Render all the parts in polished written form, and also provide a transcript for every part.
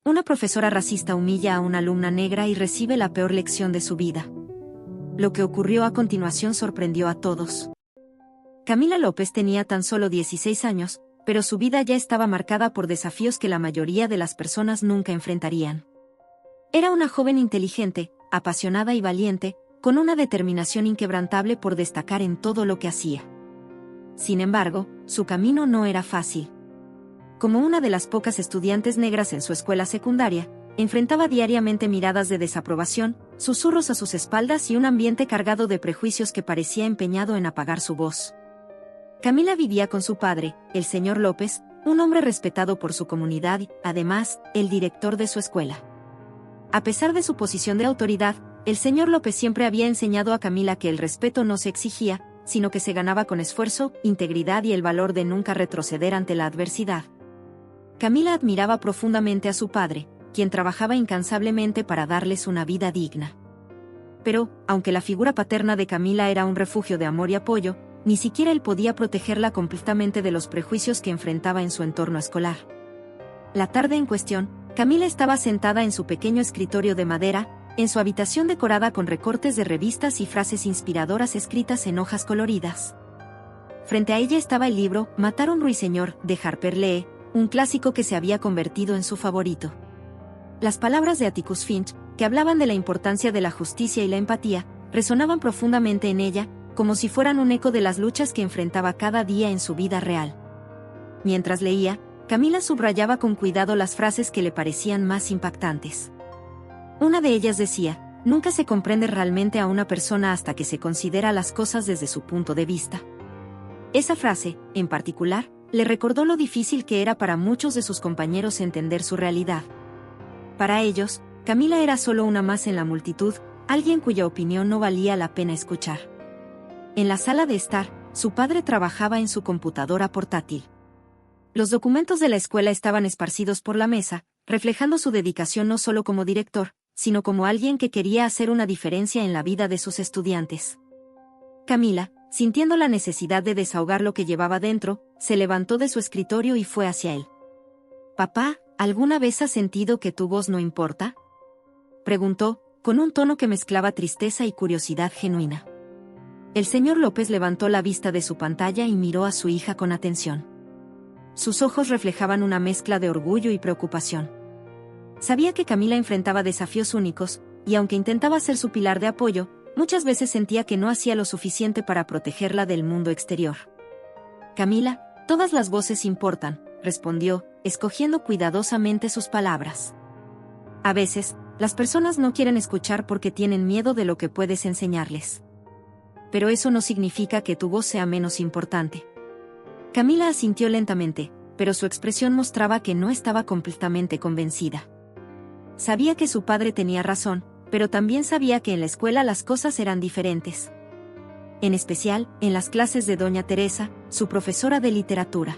Una profesora racista humilla a una alumna negra y recibe la peor lección de su vida. Lo que ocurrió a continuación sorprendió a todos. Camila López tenía tan solo 16 años, pero su vida ya estaba marcada por desafíos que la mayoría de las personas nunca enfrentarían. Era una joven inteligente, apasionada y valiente, con una determinación inquebrantable por destacar en todo lo que hacía. Sin embargo, su camino no era fácil. Como una de las pocas estudiantes negras en su escuela secundaria, enfrentaba diariamente miradas de desaprobación, susurros a sus espaldas y un ambiente cargado de prejuicios que parecía empeñado en apagar su voz. Camila vivía con su padre, el señor López, un hombre respetado por su comunidad y, además, el director de su escuela. A pesar de su posición de autoridad, el señor López siempre había enseñado a Camila que el respeto no se exigía, sino que se ganaba con esfuerzo, integridad y el valor de nunca retroceder ante la adversidad. Camila admiraba profundamente a su padre, quien trabajaba incansablemente para darles una vida digna. Pero, aunque la figura paterna de Camila era un refugio de amor y apoyo, ni siquiera él podía protegerla completamente de los prejuicios que enfrentaba en su entorno escolar. La tarde en cuestión, Camila estaba sentada en su pequeño escritorio de madera, en su habitación decorada con recortes de revistas y frases inspiradoras escritas en hojas coloridas. Frente a ella estaba el libro Matar a un ruiseñor, de Harper Lee, un clásico que se había convertido en su favorito. Las palabras de Atticus Finch, que hablaban de la importancia de la justicia y la empatía, resonaban profundamente en ella, como si fueran un eco de las luchas que enfrentaba cada día en su vida real. Mientras leía, Camila subrayaba con cuidado las frases que le parecían más impactantes. Una de ellas decía: nunca se comprende realmente a una persona hasta que se considera las cosas desde su punto de vista. Esa frase, en particular, le recordó lo difícil que era para muchos de sus compañeros entender su realidad. Para ellos, Camila era solo una más en la multitud, alguien cuya opinión no valía la pena escuchar. En la sala de estar, su padre trabajaba en su computadora portátil. Los documentos de la escuela estaban esparcidos por la mesa, reflejando su dedicación no solo como director, sino como alguien que quería hacer una diferencia en la vida de sus estudiantes. Camila, sintiendo la necesidad de desahogar lo que llevaba dentro, se levantó de su escritorio y fue hacia él. «Papá, ¿alguna vez has sentido que tu voz no importa?», preguntó, con un tono que mezclaba tristeza y curiosidad genuina. El señor López levantó la vista de su pantalla y miró a su hija con atención. Sus ojos reflejaban una mezcla de orgullo y preocupación. Sabía que Camila enfrentaba desafíos únicos, y aunque intentaba ser su pilar de apoyo, muchas veces sentía que no hacía lo suficiente para protegerla del mundo exterior. «Camila, todas las voces importan», respondió, escogiendo cuidadosamente sus palabras. «A veces, las personas no quieren escuchar porque tienen miedo de lo que puedes enseñarles. Pero eso no significa que tu voz sea menos importante». Camila asintió lentamente, pero su expresión mostraba que no estaba completamente convencida. Sabía que su padre tenía razón, pero también sabía que en la escuela las cosas eran diferentes. En especial, en las clases de Doña Teresa, su profesora de literatura.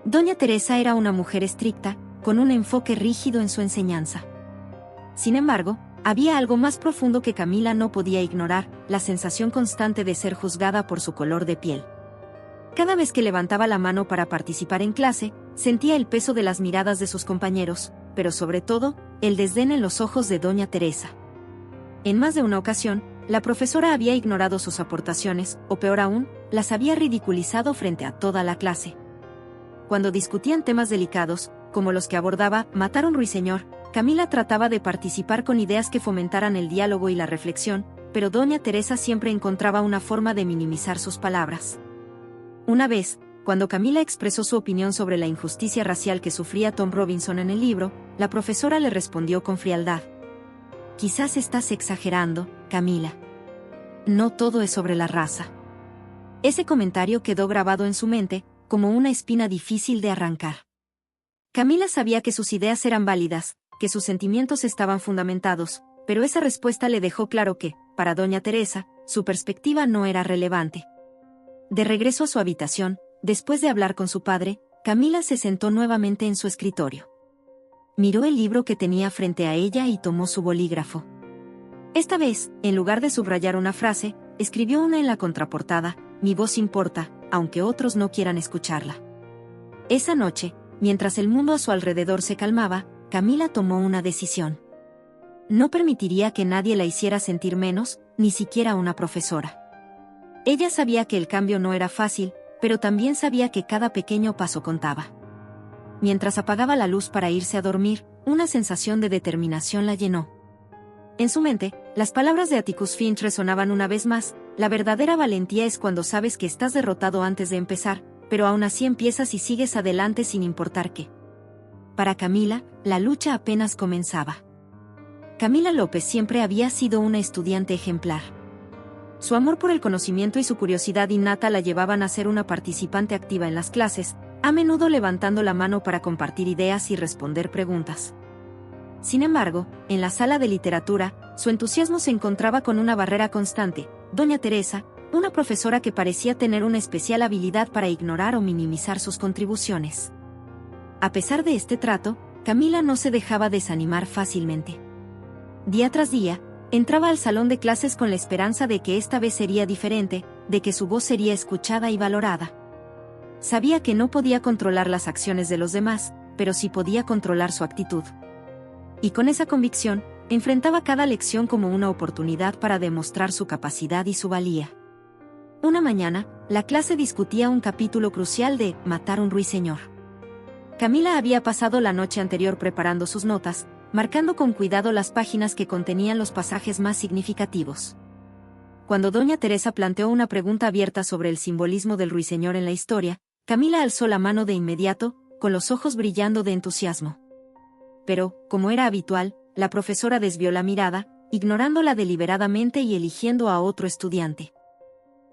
Doña Teresa era una mujer estricta, con un enfoque rígido en su enseñanza. Sin embargo, había algo más profundo que Camila no podía ignorar: la sensación constante de ser juzgada por su color de piel. Cada vez que levantaba la mano para participar en clase, sentía el peso de las miradas de sus compañeros, pero sobre todo, el desdén en los ojos de Doña Teresa. En más de una ocasión, la profesora había ignorado sus aportaciones, o peor aún, las había ridiculizado frente a toda la clase. Cuando discutían temas delicados, como los que abordaba Matar a un ruiseñor, Camila trataba de participar con ideas que fomentaran el diálogo y la reflexión, pero Doña Teresa siempre encontraba una forma de minimizar sus palabras. Una vez, cuando Camila expresó su opinión sobre la injusticia racial que sufría Tom Robinson en el libro, la profesora le respondió con frialdad: «Quizás estás exagerando, Camila. No todo es sobre la raza». Ese comentario quedó grabado en su mente, como una espina difícil de arrancar. Camila sabía que sus ideas eran válidas, que sus sentimientos estaban fundamentados, pero esa respuesta le dejó claro que, para Doña Teresa, su perspectiva no era relevante. De regreso a su habitación, después de hablar con su padre, Camila se sentó nuevamente en su escritorio. Miró el libro que tenía frente a ella y tomó su bolígrafo. Esta vez, en lugar de subrayar una frase, escribió una en la contraportada: «Mi voz importa, aunque otros no quieran escucharla». Esa noche, mientras el mundo a su alrededor se calmaba, Camila tomó una decisión. No permitiría que nadie la hiciera sentir menos, ni siquiera una profesora. Ella sabía que el cambio no era fácil, pero también sabía que cada pequeño paso contaba. Mientras apagaba la luz para irse a dormir, una sensación de determinación la llenó. En su mente, las palabras de Atticus Finch resonaban una vez más: la verdadera valentía es cuando sabes que estás derrotado antes de empezar, pero aún así empiezas y sigues adelante sin importar qué. Para Camila, la lucha apenas comenzaba. Camila López siempre había sido una estudiante ejemplar. Su amor por el conocimiento y su curiosidad innata la llevaban a ser una participante activa en las clases, a menudo levantando la mano para compartir ideas y responder preguntas. Sin embargo, en la sala de literatura, su entusiasmo se encontraba con una barrera constante: doña Teresa, una profesora que parecía tener una especial habilidad para ignorar o minimizar sus contribuciones. A pesar de este trato, Camila no se dejaba desanimar fácilmente. Día tras día, entraba al salón de clases con la esperanza de que esta vez sería diferente, de que su voz sería escuchada y valorada. Sabía que no podía controlar las acciones de los demás, pero sí podía controlar su actitud. Y con esa convicción, enfrentaba cada lección como una oportunidad para demostrar su capacidad y su valía. Una mañana, la clase discutía un capítulo crucial de Matar un ruiseñor. Camila había pasado la noche anterior preparando sus notas, marcando con cuidado las páginas que contenían los pasajes más significativos. Cuando doña Teresa planteó una pregunta abierta sobre el simbolismo del ruiseñor en la historia, Camila alzó la mano de inmediato, con los ojos brillando de entusiasmo. Pero, como era habitual, la profesora desvió la mirada, ignorándola deliberadamente y eligiendo a otro estudiante.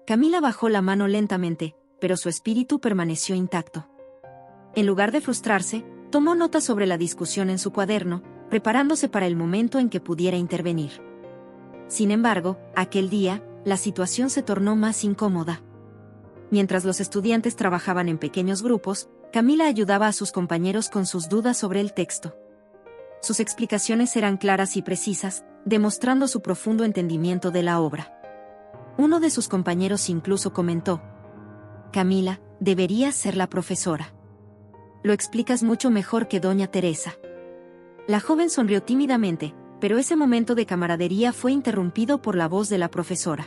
Camila bajó la mano lentamente, pero su espíritu permaneció intacto. En lugar de frustrarse, tomó nota sobre la discusión en su cuaderno, preparándose para el momento en que pudiera intervenir. Sin embargo, aquel día, la situación se tornó más incómoda. Mientras los estudiantes trabajaban en pequeños grupos, Camila ayudaba a sus compañeros con sus dudas sobre el texto. Sus explicaciones eran claras y precisas, demostrando su profundo entendimiento de la obra. Uno de sus compañeros incluso comentó: Camila, deberías ser la profesora. Lo explicas mucho mejor que doña Teresa. La joven sonrió tímidamente, pero ese momento de camaradería fue interrumpido por la voz de la profesora.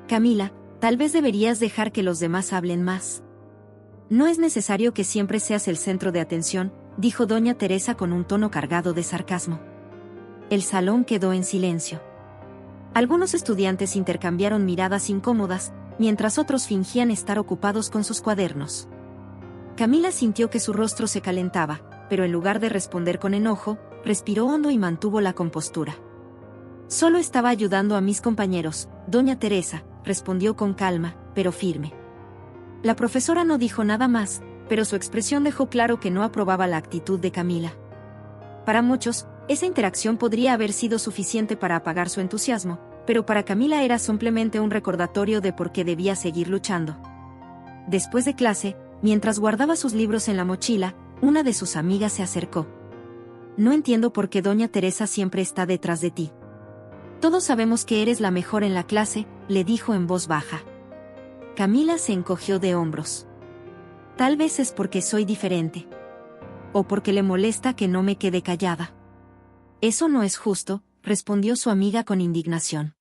Camila, tal vez deberías dejar que los demás hablen más. No es necesario que siempre seas el centro de atención, dijo doña Teresa con un tono cargado de sarcasmo. El salón quedó en silencio. Algunos estudiantes intercambiaron miradas incómodas, mientras otros fingían estar ocupados con sus cuadernos. Camila sintió que su rostro se calentaba, pero en lugar de responder con enojo, respiró hondo y mantuvo la compostura. Solo estaba ayudando a mis compañeros, doña Teresa, respondió con calma, pero firme. La profesora no dijo nada más, pero su expresión dejó claro que no aprobaba la actitud de Camila. Para muchos, esa interacción podría haber sido suficiente para apagar su entusiasmo, pero para Camila era simplemente un recordatorio de por qué debía seguir luchando. Después de clase, mientras guardaba sus libros en la mochila, una de sus amigas se acercó. No entiendo por qué doña Teresa siempre está detrás de ti. Todos sabemos que eres la mejor en la clase, le dijo en voz baja. Camila se encogió de hombros. Tal vez es porque soy diferente. O porque le molesta que no me quede callada. Eso no es justo, respondió su amiga con indignación.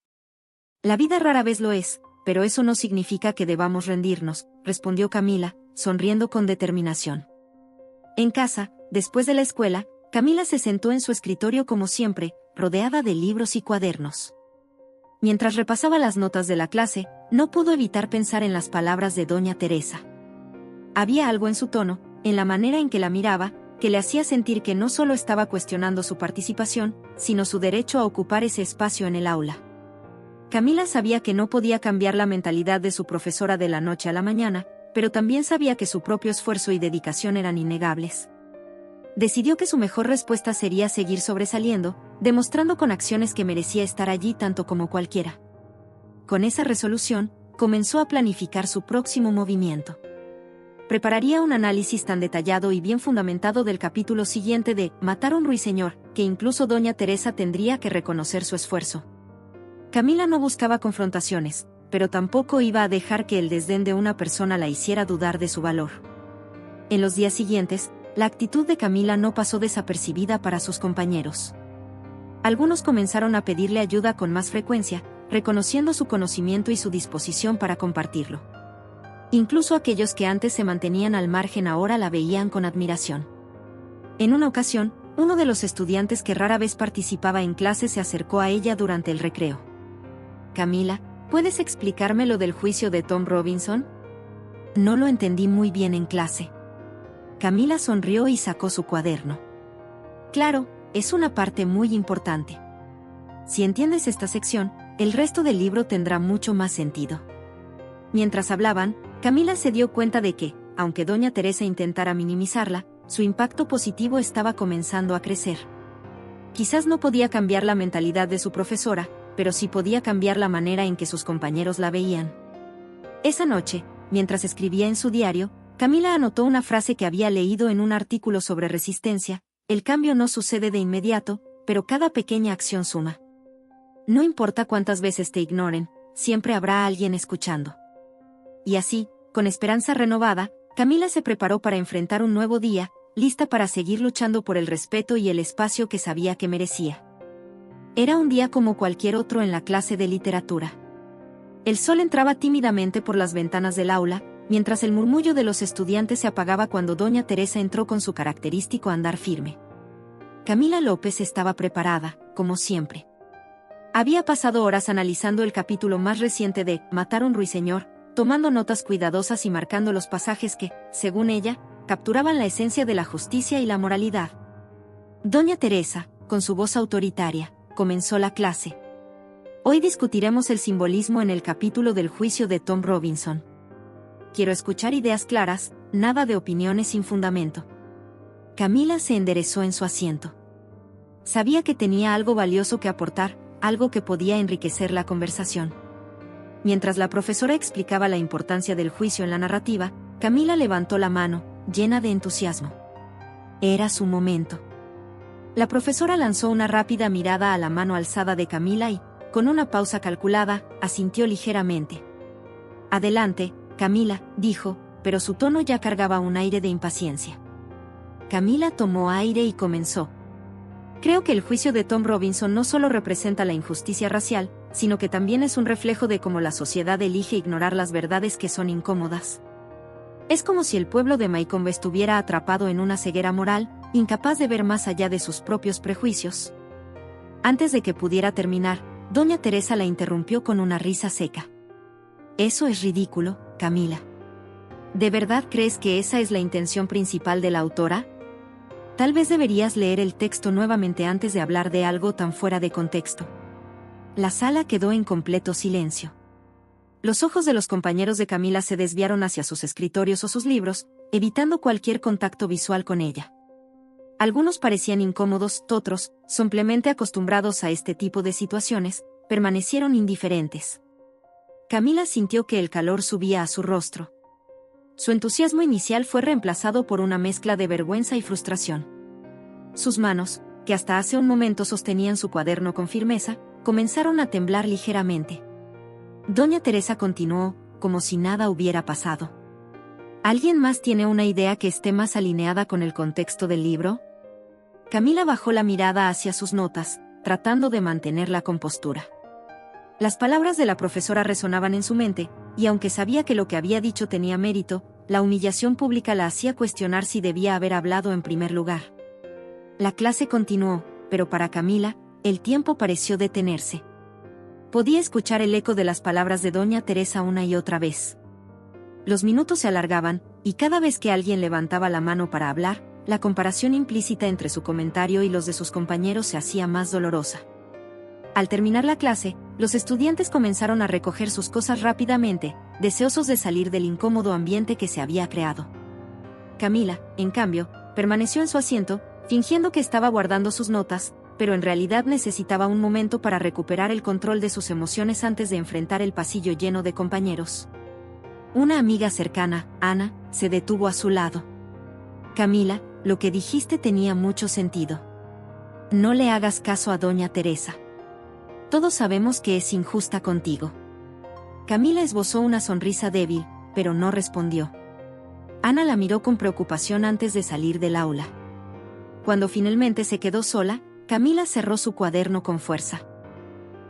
La vida rara vez lo es, pero eso no significa que debamos rendirnos, respondió Camila, sonriendo con determinación. En casa, después de la escuela, Camila se sentó en su escritorio como siempre, rodeada de libros y cuadernos. Mientras repasaba las notas de la clase, no pudo evitar pensar en las palabras de doña Teresa. Había algo en su tono, en la manera en que la miraba, que le hacía sentir que no solo estaba cuestionando su participación, sino su derecho a ocupar ese espacio en el aula. Camila sabía que no podía cambiar la mentalidad de su profesora de la noche a la mañana, pero también sabía que su propio esfuerzo y dedicación eran innegables. Decidió que su mejor respuesta sería seguir sobresaliendo, demostrando con acciones que merecía estar allí tanto como cualquiera. Con esa resolución, comenzó a planificar su próximo movimiento. Prepararía un análisis tan detallado y bien fundamentado del capítulo siguiente de Matar un ruiseñor, que incluso doña Teresa tendría que reconocer su esfuerzo. Camila no buscaba confrontaciones, pero tampoco iba a dejar que el desdén de una persona la hiciera dudar de su valor. En los días siguientes, la actitud de Camila no pasó desapercibida para sus compañeros. Algunos comenzaron a pedirle ayuda con más frecuencia, reconociendo su conocimiento y su disposición para compartirlo. Incluso aquellos que antes se mantenían al margen ahora la veían con admiración. En una ocasión, uno de los estudiantes que rara vez participaba en clase se acercó a ella durante el recreo. «Camila, ¿puedes explicarme lo del juicio de Tom Robinson? No lo entendí muy bien en clase». Camila sonrió y sacó su cuaderno. «Claro, es una parte muy importante. Si entiendes esta sección, el resto del libro tendrá mucho más sentido». Mientras hablaban, Camila se dio cuenta de que, aunque doña Teresa intentara minimizarla, su impacto positivo estaba comenzando a crecer. Quizás no podía cambiar la mentalidad de su profesora, pero sí podía cambiar la manera en que sus compañeros la veían. Esa noche, mientras escribía en su diario, Camila anotó una frase que había leído en un artículo sobre resistencia: «El cambio no sucede de inmediato, pero cada pequeña acción suma. No importa cuántas veces te ignoren, siempre habrá alguien escuchando». Y así, con esperanza renovada, Camila se preparó para enfrentar un nuevo día, lista para seguir luchando por el respeto y el espacio que sabía que merecía. Era un día como cualquier otro en la clase de literatura. El sol entraba tímidamente por las ventanas del aula, mientras el murmullo de los estudiantes se apagaba cuando doña Teresa entró con su característico andar firme. Camila López estaba preparada, como siempre. Había pasado horas analizando el capítulo más reciente de Matar a un ruiseñor, tomando notas cuidadosas y marcando los pasajes que, según ella, capturaban la esencia de la justicia y la moralidad. Doña Teresa, con su voz autoritaria, comenzó la clase. «Hoy discutiremos el simbolismo en el capítulo del juicio de Tom Robinson. Quiero escuchar ideas claras, nada de opiniones sin fundamento». Camila se enderezó en su asiento. Sabía que tenía algo valioso que aportar, algo que podía enriquecer la conversación. Mientras la profesora explicaba la importancia del juicio en la narrativa, Camila levantó la mano, llena de entusiasmo. Era su momento. La profesora lanzó una rápida mirada a la mano alzada de Camila y, con una pausa calculada, asintió ligeramente. «Adelante, Camila», dijo, pero su tono ya cargaba un aire de impaciencia. Camila tomó aire y comenzó. «Creo que el juicio de Tom Robinson no solo representa la injusticia racial, sino que también es un reflejo de cómo la sociedad elige ignorar las verdades que son incómodas. Es como si el pueblo de Maikombe estuviera atrapado en una ceguera moral, incapaz de ver más allá de sus propios prejuicios». Antes de que pudiera terminar, doña Teresa la interrumpió con una risa seca. «Eso es ridículo, Camila. ¿De verdad crees que esa es la intención principal de la autora? Tal vez deberías leer el texto nuevamente antes de hablar de algo tan fuera de contexto». La sala quedó en completo silencio. Los ojos de los compañeros de Camila se desviaron hacia sus escritorios o sus libros, evitando cualquier contacto visual con ella. Algunos parecían incómodos, otros, simplemente acostumbrados a este tipo de situaciones, permanecieron indiferentes. Camila sintió que el calor subía a su rostro. Su entusiasmo inicial fue reemplazado por una mezcla de vergüenza y frustración. Sus manos, que hasta hace un momento sostenían su cuaderno con firmeza, comenzaron a temblar ligeramente. Doña Teresa continuó, como si nada hubiera pasado. ¿Alguien más tiene una idea que esté más alineada con el contexto del libro? Camila bajó la mirada hacia sus notas, tratando de mantener la compostura. Las palabras de la profesora resonaban en su mente, y aunque sabía que lo que había dicho tenía mérito, la humillación pública la hacía cuestionar si debía haber hablado en primer lugar. La clase continuó, pero para Camila, el tiempo pareció detenerse. Podía escuchar el eco de las palabras de doña Teresa una y otra vez. Los minutos se alargaban, y cada vez que alguien levantaba la mano para hablar, la comparación implícita entre su comentario y los de sus compañeros se hacía más dolorosa. Al terminar la clase, los estudiantes comenzaron a recoger sus cosas rápidamente, deseosos de salir del incómodo ambiente que se había creado. Camila, en cambio, permaneció en su asiento, fingiendo que estaba guardando sus notas, pero en realidad necesitaba un momento para recuperar el control de sus emociones antes de enfrentar el pasillo lleno de compañeros. Una amiga cercana, Ana, se detuvo a su lado. «Camila, lo que dijiste tenía mucho sentido. No le hagas caso a doña Teresa. Todos sabemos que es injusta contigo». Camila esbozó una sonrisa débil, pero no respondió. Ana la miró con preocupación antes de salir del aula. Cuando finalmente se quedó sola, Camila cerró su cuaderno con fuerza.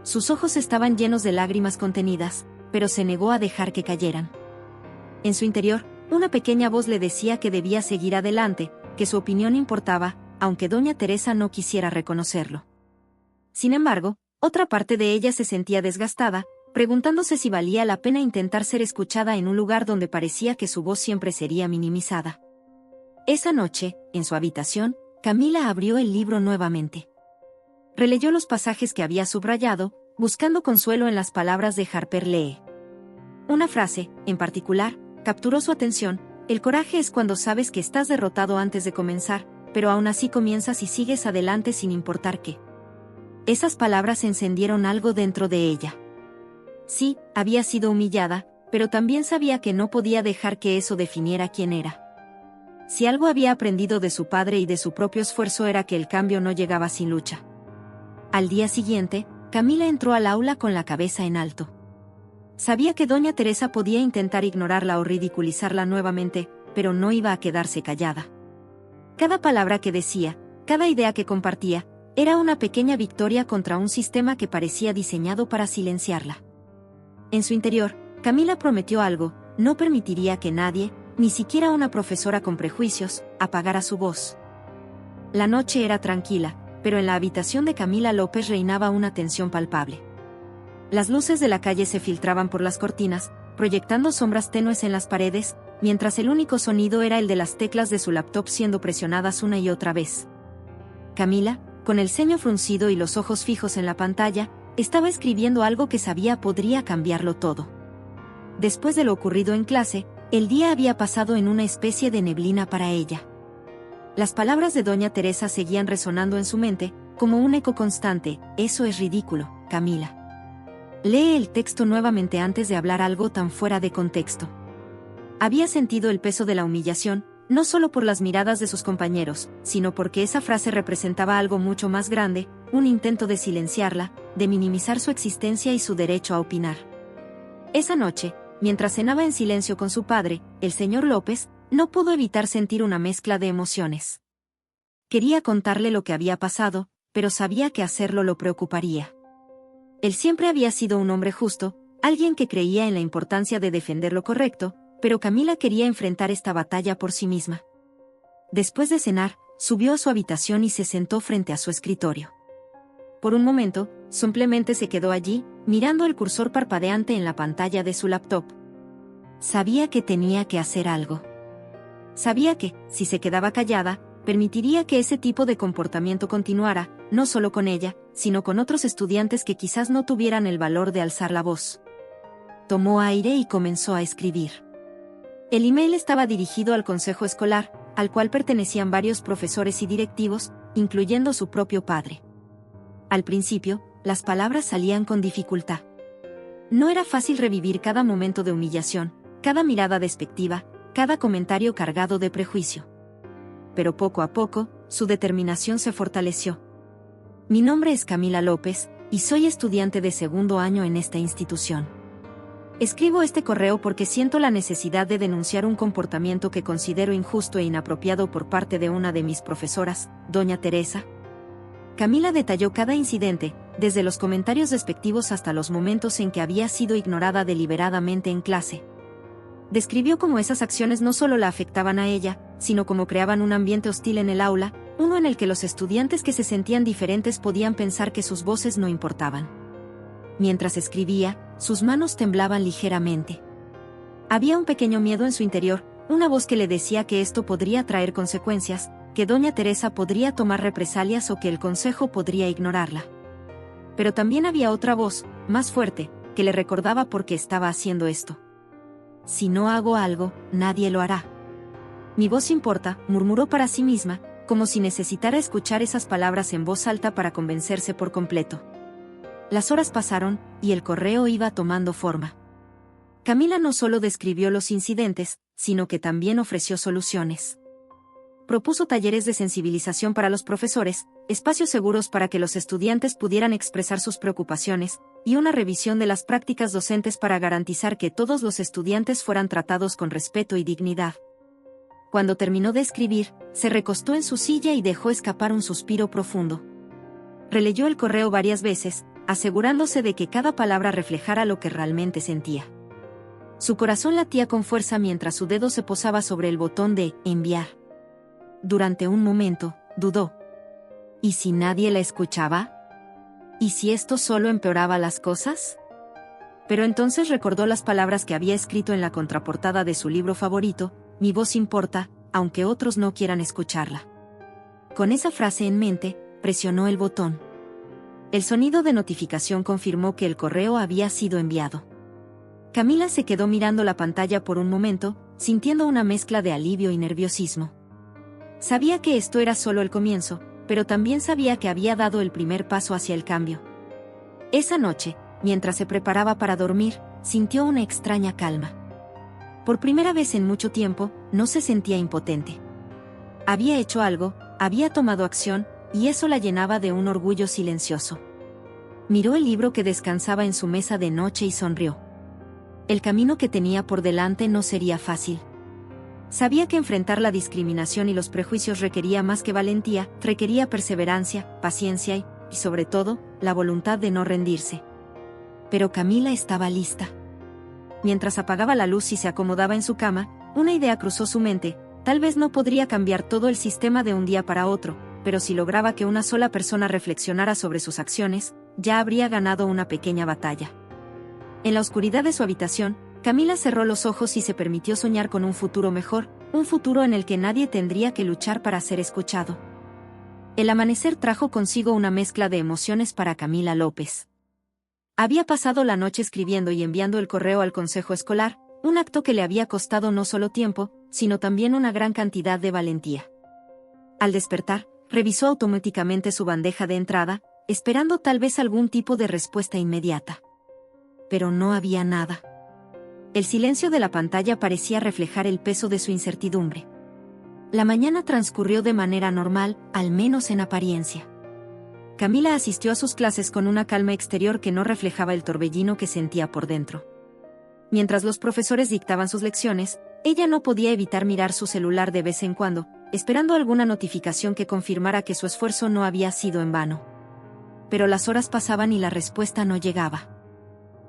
Sus ojos estaban llenos de lágrimas contenidas, pero se negó a dejar que cayeran. En su interior, una pequeña voz le decía que debía seguir adelante, que su opinión importaba, aunque doña Teresa no quisiera reconocerlo. Sin embargo, otra parte de ella se sentía desgastada, preguntándose si valía la pena intentar ser escuchada en un lugar donde parecía que su voz siempre sería minimizada. Esa noche, en su habitación, Camila abrió el libro nuevamente. Releyó los pasajes que había subrayado, buscando consuelo en las palabras de Harper Lee. Una frase, en particular, capturó su atención: el coraje es cuando sabes que estás derrotado antes de comenzar, pero aún así comienzas y sigues adelante sin importar qué. Esas palabras encendieron algo dentro de ella. Sí, había sido humillada, pero también sabía que no podía dejar que eso definiera quién era. Si algo había aprendido de su padre y de su propio esfuerzo era que el cambio no llegaba sin lucha. Al día siguiente, Camila entró al aula con la cabeza en alto. Sabía que doña Teresa podía intentar ignorarla o ridiculizarla nuevamente, pero no iba a quedarse callada. Cada palabra que decía, cada idea que compartía, era una pequeña victoria contra un sistema que parecía diseñado para silenciarla. En su interior, Camila prometió algo: no permitiría que nadie, ni siquiera una profesora con prejuicios, apagara su voz. La noche era tranquila, pero en la habitación de Camila López reinaba una tensión palpable. Las luces de la calle se filtraban por las cortinas, proyectando sombras tenues en las paredes, mientras el único sonido era el de las teclas de su laptop siendo presionadas una y otra vez. Camila, con el ceño fruncido y los ojos fijos en la pantalla, estaba escribiendo algo que sabía podría cambiarlo todo. Después de lo ocurrido en clase, el día había pasado en una especie de neblina para ella. Las palabras de doña Teresa seguían resonando en su mente, como un eco constante: eso es ridículo, Camila. Lee el texto nuevamente antes de hablar algo tan fuera de contexto. Había sentido el peso de la humillación, no solo por las miradas de sus compañeros, sino porque esa frase representaba algo mucho más grande, un intento de silenciarla, de minimizar su existencia y su derecho a opinar. Esa noche, mientras cenaba en silencio con su padre, el señor López, no pudo evitar sentir una mezcla de emociones. Quería contarle lo que había pasado, pero sabía que hacerlo lo preocuparía. Él siempre había sido un hombre justo, alguien que creía en la importancia de defender lo correcto, pero Camila quería enfrentar esta batalla por sí misma. Después de cenar, subió a su habitación y se sentó frente a su escritorio. Por un momento, simplemente se quedó allí, mirando el cursor parpadeante en la pantalla de su laptop. Sabía que tenía que hacer algo. Sabía que, si se quedaba callada, permitiría que ese tipo de comportamiento continuara, no solo con ella, sino con otros estudiantes que quizás no tuvieran el valor de alzar la voz. Tomó aire y comenzó a escribir. El email estaba dirigido al consejo escolar, al cual pertenecían varios profesores y directivos, incluyendo su propio padre. Al principio, las palabras salían con dificultad. No era fácil revivir cada momento de humillación, cada mirada despectiva, cada comentario cargado de prejuicio. Pero poco a poco, su determinación se fortaleció. Mi nombre es Camila López, y soy estudiante de segundo año en esta institución. Escribo este correo porque siento la necesidad de denunciar un comportamiento que considero injusto e inapropiado por parte de una de mis profesoras, doña Teresa. Camila detalló cada incidente, desde los comentarios despectivos hasta los momentos en que había sido ignorada deliberadamente en clase. Describió cómo esas acciones no solo la afectaban a ella, sino cómo creaban un ambiente hostil en el aula, uno en el que los estudiantes que se sentían diferentes podían pensar que sus voces no importaban. Mientras escribía, sus manos temblaban ligeramente. Había un pequeño miedo en su interior, una voz que le decía que esto podría traer consecuencias, que doña Teresa podría tomar represalias o que el consejo podría ignorarla. Pero también había otra voz, más fuerte, que le recordaba por qué estaba haciendo esto. Si no hago algo, nadie lo hará. Mi voz importa, murmuró para sí misma, como si necesitara escuchar esas palabras en voz alta para convencerse por completo. Las horas pasaron, y el correo iba tomando forma. Camila no solo describió los incidentes, sino que también ofreció soluciones. Propuso talleres de sensibilización para los profesores, espacios seguros para que los estudiantes pudieran expresar sus preocupaciones, y una revisión de las prácticas docentes para garantizar que todos los estudiantes fueran tratados con respeto y dignidad. Cuando terminó de escribir, se recostó en su silla y dejó escapar un suspiro profundo. Releyó el correo varias veces, asegurándose de que cada palabra reflejara lo que realmente sentía. Su corazón latía con fuerza mientras su dedo se posaba sobre el botón de enviar. Durante un momento, dudó. ¿Y si nadie la escuchaba? ¿Y si esto solo empeoraba las cosas? Pero entonces recordó las palabras que había escrito en la contraportada de su libro favorito: mi voz importa, aunque otros no quieran escucharla. Con esa frase en mente, presionó el botón. El sonido de notificación confirmó que el correo había sido enviado. Camila se quedó mirando la pantalla por un momento, sintiendo una mezcla de alivio y nerviosismo. Sabía que esto era solo el comienzo, pero también sabía que había dado el primer paso hacia el cambio. Esa noche, mientras se preparaba para dormir, sintió una extraña calma. Por primera vez en mucho tiempo, no se sentía impotente. Había hecho algo, había tomado acción, y eso la llenaba de un orgullo silencioso. Miró el libro que descansaba en su mesa de noche y sonrió. El camino que tenía por delante no sería fácil. Sabía que enfrentar la discriminación y los prejuicios requería más que valentía, requería perseverancia, paciencia y, sobre todo, la voluntad de no rendirse. Pero Camila estaba lista. Mientras apagaba la luz y se acomodaba en su cama, una idea cruzó su mente: tal vez no podría cambiar todo el sistema de un día para otro, pero si lograba que una sola persona reflexionara sobre sus acciones, ya habría ganado una pequeña batalla. En la oscuridad de su habitación, Camila cerró los ojos y se permitió soñar con un futuro mejor, un futuro en el que nadie tendría que luchar para ser escuchado. El amanecer trajo consigo una mezcla de emociones para Camila López. Había pasado la noche escribiendo y enviando el correo al consejo escolar, un acto que le había costado no solo tiempo, sino también una gran cantidad de valentía. Al despertar, revisó automáticamente su bandeja de entrada, esperando tal vez algún tipo de respuesta inmediata. Pero no había nada. El silencio de la pantalla parecía reflejar el peso de su incertidumbre. La mañana transcurrió de manera normal, al menos en apariencia. Camila asistió a sus clases con una calma exterior que no reflejaba el torbellino que sentía por dentro. Mientras los profesores dictaban sus lecciones, ella no podía evitar mirar su celular de vez en cuando, esperando alguna notificación que confirmara que su esfuerzo no había sido en vano. Pero las horas pasaban y la respuesta no llegaba.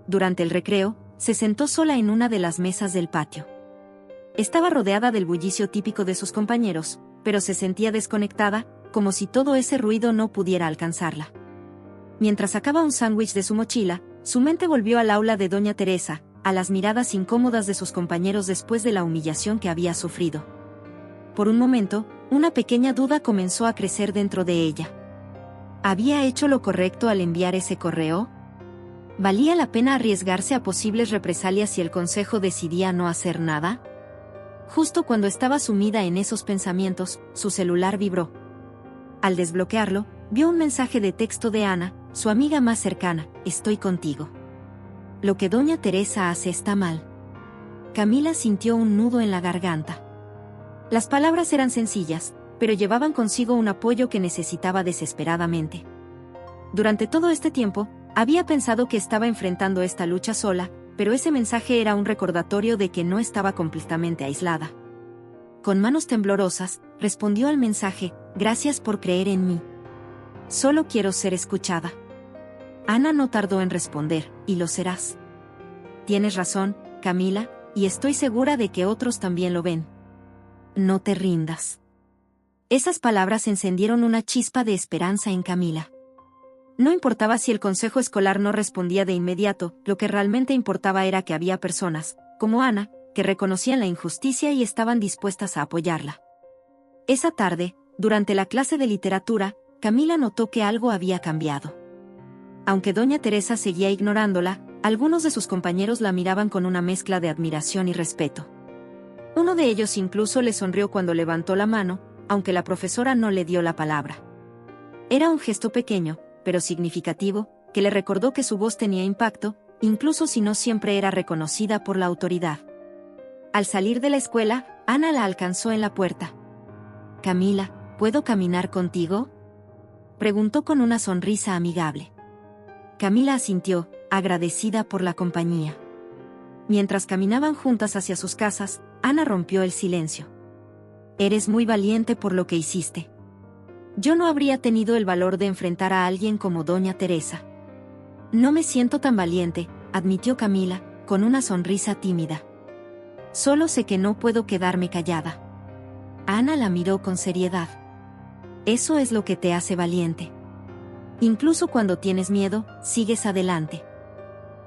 Durante el recreo, se sentó sola en una de las mesas del patio. Estaba rodeada del bullicio típico de sus compañeros, pero se sentía desconectada, como si todo ese ruido no pudiera alcanzarla. Mientras sacaba un sándwich de su mochila, su mente volvió al aula de Doña Teresa, a las miradas incómodas de sus compañeros después de la humillación que había sufrido. Por un momento, una pequeña duda comenzó a crecer dentro de ella. ¿Había hecho lo correcto al enviar ese correo? ¿Valía la pena arriesgarse a posibles represalias si el consejo decidía no hacer nada? Justo cuando estaba sumida en esos pensamientos, su celular vibró. Al desbloquearlo, vio un mensaje de texto de Ana, su amiga más cercana: estoy contigo. Lo que Doña Teresa hace está mal. Camila sintió un nudo en la garganta. Las palabras eran sencillas, pero llevaban consigo un apoyo que necesitaba desesperadamente. Durante todo este tiempo, había pensado que estaba enfrentando esta lucha sola, pero ese mensaje era un recordatorio de que no estaba completamente aislada. Con manos temblorosas, respondió al mensaje: gracias por creer en mí. Solo quiero ser escuchada. Ana no tardó en responder: y lo serás. Tienes razón, Camila, y estoy segura de que otros también lo ven. No te rindas. Esas palabras encendieron una chispa de esperanza en Camila. No importaba si el consejo escolar no respondía de inmediato, lo que realmente importaba era que había personas, como Ana, que reconocían la injusticia y estaban dispuestas a apoyarla. Esa tarde, durante la clase de literatura, Camila notó que algo había cambiado. Aunque Doña Teresa seguía ignorándola, algunos de sus compañeros la miraban con una mezcla de admiración y respeto. Uno de ellos incluso le sonrió cuando levantó la mano, aunque la profesora no le dio la palabra. Era un gesto pequeño, pero significativo, que le recordó que su voz tenía impacto, incluso si no siempre era reconocida por la autoridad. Al salir de la escuela, Ana la alcanzó en la puerta. «Camila, ¿puedo caminar contigo?», preguntó con una sonrisa amigable. Camila asintió, agradecida por la compañía. Mientras caminaban juntas hacia sus casas, Ana rompió el silencio. Eres muy valiente por lo que hiciste. Yo no habría tenido el valor de enfrentar a alguien como Doña Teresa. No me siento tan valiente, admitió Camila, con una sonrisa tímida. Solo sé que no puedo quedarme callada. Ana la miró con seriedad. Eso es lo que te hace valiente. Incluso cuando tienes miedo, sigues adelante.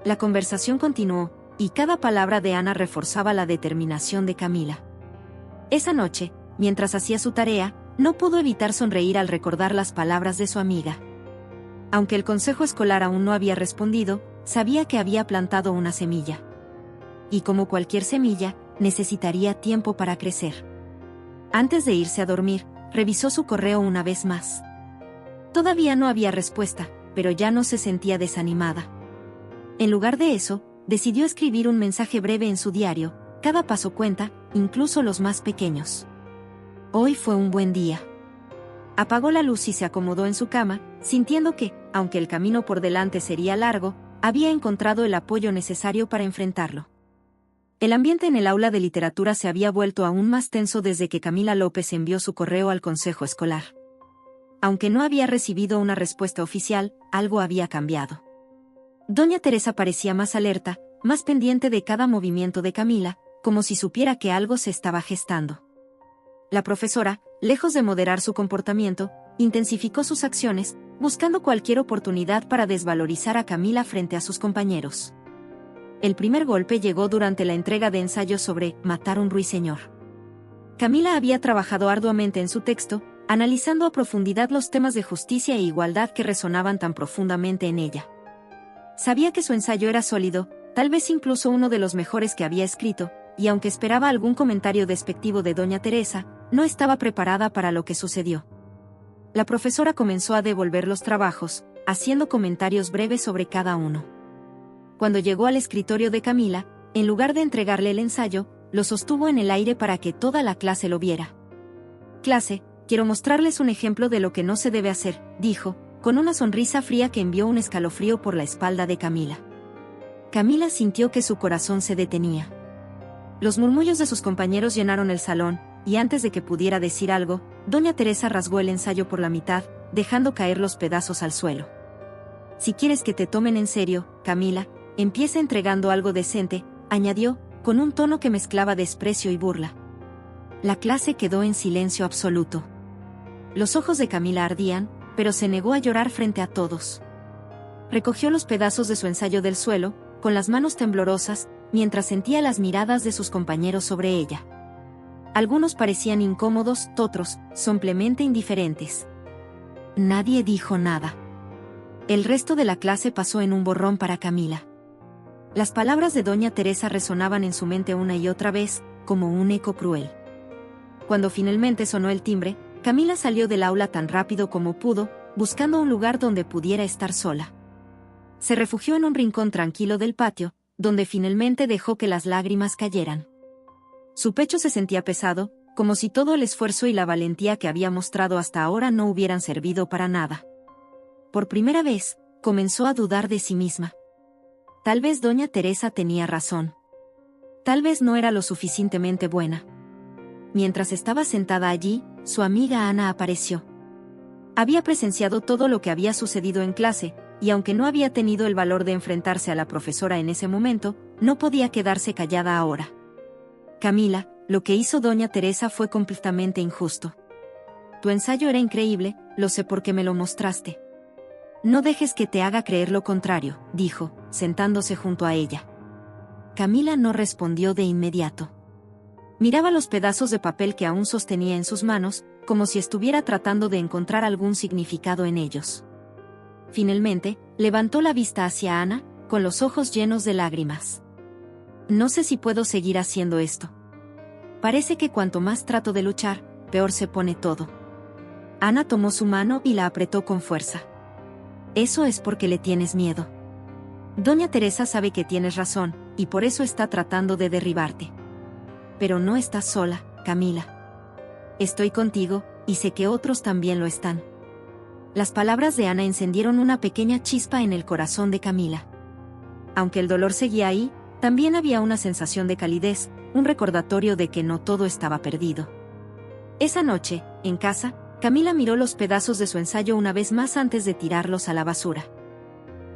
La conversación continuó, y cada palabra de Ana reforzaba la determinación de Camila. Esa noche, mientras hacía su tarea, no pudo evitar sonreír al recordar las palabras de su amiga. Aunque el consejo escolar aún no había respondido, sabía que había plantado una semilla. Y como cualquier semilla, necesitaría tiempo para crecer. Antes de irse a dormir, revisó su correo una vez más. Todavía no había respuesta, pero ya no se sentía desanimada. En lugar de eso, decidió escribir un mensaje breve en su diario. Cada paso cuenta, incluso los más pequeños. Hoy fue un buen día. Apagó la luz y se acomodó en su cama, sintiendo que, aunque el camino por delante sería largo, había encontrado el apoyo necesario para enfrentarlo. El ambiente en el aula de literatura se había vuelto aún más tenso desde que Camila López envió su correo al consejo escolar. Aunque no había recibido una respuesta oficial, algo había cambiado. Doña Teresa parecía más alerta, más pendiente de cada movimiento de Camila, como si supiera que algo se estaba gestando. La profesora, lejos de moderar su comportamiento, intensificó sus acciones, buscando cualquier oportunidad para desvalorizar a Camila frente a sus compañeros. El primer golpe llegó durante la entrega de ensayos sobre Matar un ruiseñor. Camila había trabajado arduamente en su texto, analizando a profundidad los temas de justicia e igualdad que resonaban tan profundamente en ella. Sabía que su ensayo era sólido, tal vez incluso uno de los mejores que había escrito, y aunque esperaba algún comentario despectivo de Doña Teresa, no estaba preparada para lo que sucedió. La profesora comenzó a devolver los trabajos, haciendo comentarios breves sobre cada uno. Cuando llegó al escritorio de Camila, en lugar de entregarle el ensayo, lo sostuvo en el aire para que toda la clase lo viera. «Clase, quiero mostrarles un ejemplo de lo que no se debe hacer», dijo, con una sonrisa fría que envió un escalofrío por la espalda de Camila. Camila sintió que su corazón se detenía. Los murmullos de sus compañeros llenaron el salón, y antes de que pudiera decir algo, Doña Teresa rasgó el ensayo por la mitad, dejando caer los pedazos al suelo. «Si quieres que te tomen en serio, Camila, empieza entregando algo decente», añadió, con un tono que mezclaba desprecio y burla. La clase quedó en silencio absoluto. Los ojos de Camila ardían, pero se negó a llorar frente a todos. Recogió los pedazos de su ensayo del suelo, con las manos temblorosas, mientras sentía las miradas de sus compañeros sobre ella. Algunos parecían incómodos, otros, simplemente indiferentes. Nadie dijo nada. El resto de la clase pasó en un borrón para Camila. Las palabras de Doña Teresa resonaban en su mente una y otra vez, como un eco cruel. Cuando finalmente sonó el timbre, Camila salió del aula tan rápido como pudo, buscando un lugar donde pudiera estar sola. Se refugió en un rincón tranquilo del patio, donde finalmente dejó que las lágrimas cayeran. Su pecho se sentía pesado, como si todo el esfuerzo y la valentía que había mostrado hasta ahora no hubieran servido para nada. Por primera vez, comenzó a dudar de sí misma. Tal vez Doña Teresa tenía razón. Tal vez no era lo suficientemente buena. Mientras estaba sentada allí, su amiga Ana apareció. Había presenciado todo lo que había sucedido en clase, y aunque no había tenido el valor de enfrentarse a la profesora en ese momento, no podía quedarse callada ahora. «Camila, lo que hizo Doña Teresa fue completamente injusto. Tu ensayo era increíble, lo sé porque me lo mostraste. No dejes que te haga creer lo contrario», dijo, sentándose junto a ella. Camila no respondió de inmediato. Miraba los pedazos de papel que aún sostenía en sus manos, como si estuviera tratando de encontrar algún significado en ellos. Finalmente, levantó la vista hacia Ana, con los ojos llenos de lágrimas. «No sé si puedo seguir haciendo esto. Parece que cuanto más trato de luchar, peor se pone todo». Ana tomó su mano y la apretó con fuerza. «Eso es porque le tienes miedo. Doña Teresa sabe que tienes razón, y por eso está tratando de derribarte. Pero no estás sola, Camila. Estoy contigo, y sé que otros también lo están». Las palabras de Ana encendieron una pequeña chispa en el corazón de Camila. Aunque el dolor seguía ahí, también había una sensación de calidez, un recordatorio de que no todo estaba perdido. Esa noche, en casa, Camila miró los pedazos de su ensayo una vez más antes de tirarlos a la basura.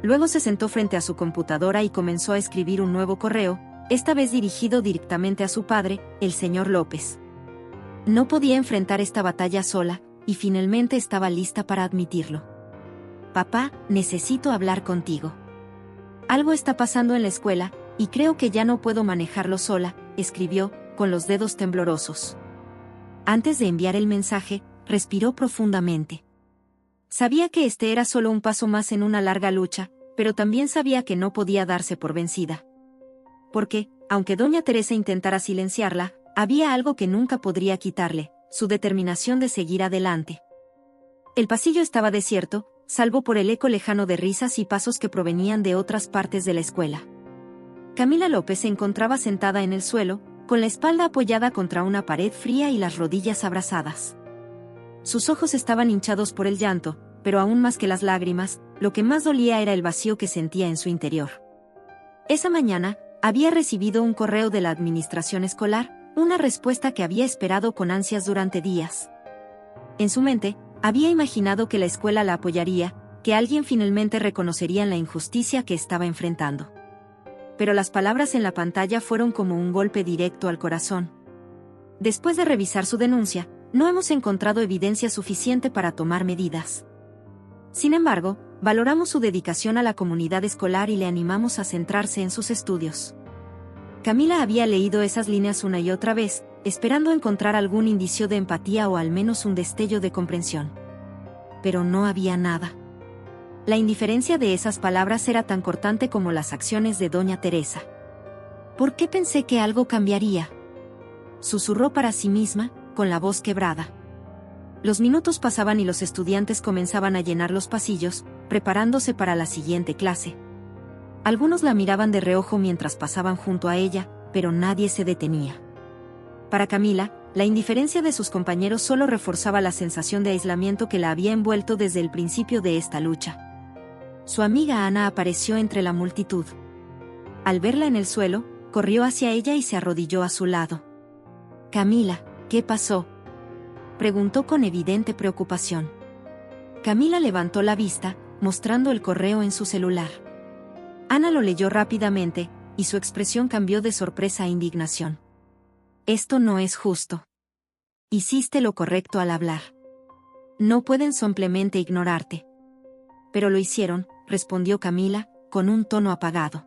Luego se sentó frente a su computadora y comenzó a escribir un nuevo correo, esta vez dirigido directamente a su padre, el señor López. No podía enfrentar esta batalla sola, y finalmente estaba lista para admitirlo. Papá, necesito hablar contigo. Algo está pasando en la escuela, y creo que ya no puedo manejarlo sola, escribió, con los dedos temblorosos. Antes de enviar el mensaje, respiró profundamente. Sabía que este era solo un paso más en una larga lucha, pero también sabía que no podía darse por vencida. Porque, aunque doña Teresa intentara silenciarla, había algo que nunca podría quitarle, su determinación de seguir adelante. El pasillo estaba desierto, salvo por el eco lejano de risas y pasos que provenían de otras partes de la escuela. Camila López se encontraba sentada en el suelo, con la espalda apoyada contra una pared fría y las rodillas abrazadas. Sus ojos estaban hinchados por el llanto, pero aún más que las lágrimas, lo que más dolía era el vacío que sentía en su interior. Esa mañana, había recibido un correo de la administración escolar, una respuesta que había esperado con ansias durante días. En su mente, había imaginado que la escuela la apoyaría, que alguien finalmente reconocería la injusticia que estaba enfrentando. Pero las palabras en la pantalla fueron como un golpe directo al corazón. Después de revisar su denuncia, no hemos encontrado evidencia suficiente para tomar medidas. Sin embargo, valoramos su dedicación a la comunidad escolar y le animamos a centrarse en sus estudios. Camila había leído esas líneas una y otra vez, esperando encontrar algún indicio de empatía o al menos un destello de comprensión. Pero no había nada. La indiferencia de esas palabras era tan cortante como las acciones de doña Teresa. ¿Por qué pensé que algo cambiaría?, susurró para sí misma, con la voz quebrada. Los minutos pasaban y los estudiantes comenzaban a llenar los pasillos, preparándose para la siguiente clase. Algunos la miraban de reojo mientras pasaban junto a ella, pero nadie se detenía. Para Camila, la indiferencia de sus compañeros solo reforzaba la sensación de aislamiento que la había envuelto desde el principio de esta lucha. Su amiga Ana apareció entre la multitud. Al verla en el suelo, corrió hacia ella y se arrodilló a su lado. «Camila, ¿qué pasó?», preguntó con evidente preocupación. Camila levantó la vista, mostrando el correo en su celular. Ana lo leyó rápidamente, y su expresión cambió de sorpresa a indignación. «Esto no es justo. Hiciste lo correcto al hablar. No pueden simplemente ignorarte». «Pero lo hicieron», respondió Camila, con un tono apagado.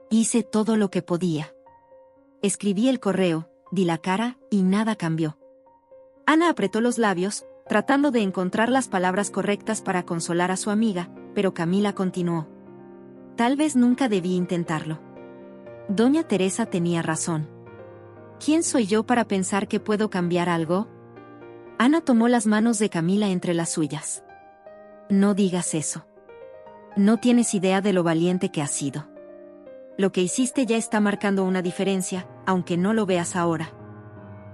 «Hice todo lo que podía. Escribí el correo, di la cara, y nada cambió». Ana apretó los labios, tratando de encontrar las palabras correctas para consolar a su amiga, pero Camila continuó. «Tal vez nunca debí intentarlo. Doña Teresa tenía razón. ¿Quién soy yo para pensar que puedo cambiar algo?». Ana tomó las manos de Camila entre las suyas. «No digas eso. No tienes idea de lo valiente que has sido. Lo que hiciste ya está marcando una diferencia, aunque no lo veas ahora».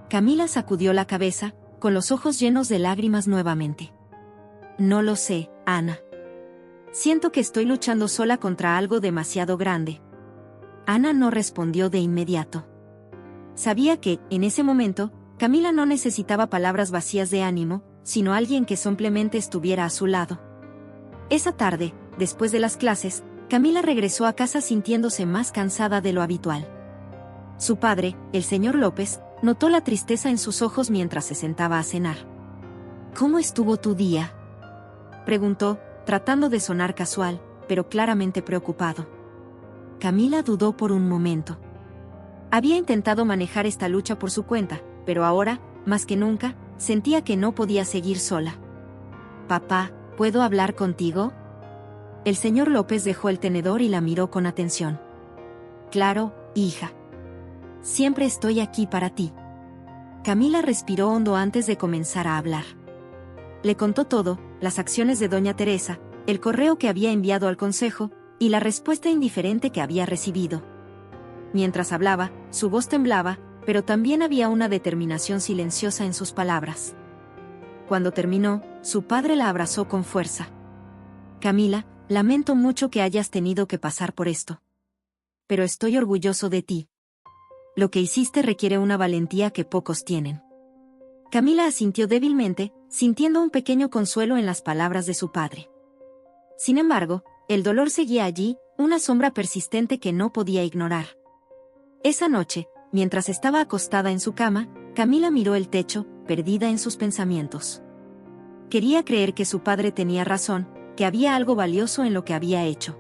Camila sacudió la cabeza, con los ojos llenos de lágrimas nuevamente. «No lo sé, Ana. Siento que estoy luchando sola contra algo demasiado grande». Ana no respondió de inmediato. Sabía que, en ese momento, Camila no necesitaba palabras vacías de ánimo, sino alguien que simplemente estuviera a su lado. Esa tarde, después de las clases, Camila regresó a casa sintiéndose más cansada de lo habitual. Su padre, el señor López, notó la tristeza en sus ojos mientras se sentaba a cenar. «¿Cómo estuvo tu día?», preguntó, tratando de sonar casual, pero claramente preocupado. Camila dudó por un momento. Había intentado manejar esta lucha por su cuenta, pero ahora, más que nunca, sentía que no podía seguir sola. «Papá, ¿puedo hablar contigo?». El señor López dejó el tenedor y la miró con atención. «Claro, hija. Siempre estoy aquí para ti». Camila respiró hondo antes de comenzar a hablar. Le contó todo, las acciones de doña Teresa, el correo que había enviado al consejo, y la respuesta indiferente que había recibido. Mientras hablaba, su voz temblaba, pero también había una determinación silenciosa en sus palabras. Cuando terminó, su padre la abrazó con fuerza. «Camila, lamento mucho que hayas tenido que pasar por esto. Pero estoy orgulloso de ti. Lo que hiciste requiere una valentía que pocos tienen. Camila asintió débilmente, sintiendo un pequeño consuelo en las palabras de su padre. Sin embargo, el dolor seguía allí, una sombra persistente que no podía ignorar. Esa noche, mientras estaba acostada en su cama, Camila miró el techo, perdida en sus pensamientos. Quería creer que su padre tenía razón, que había algo valioso en lo que había hecho.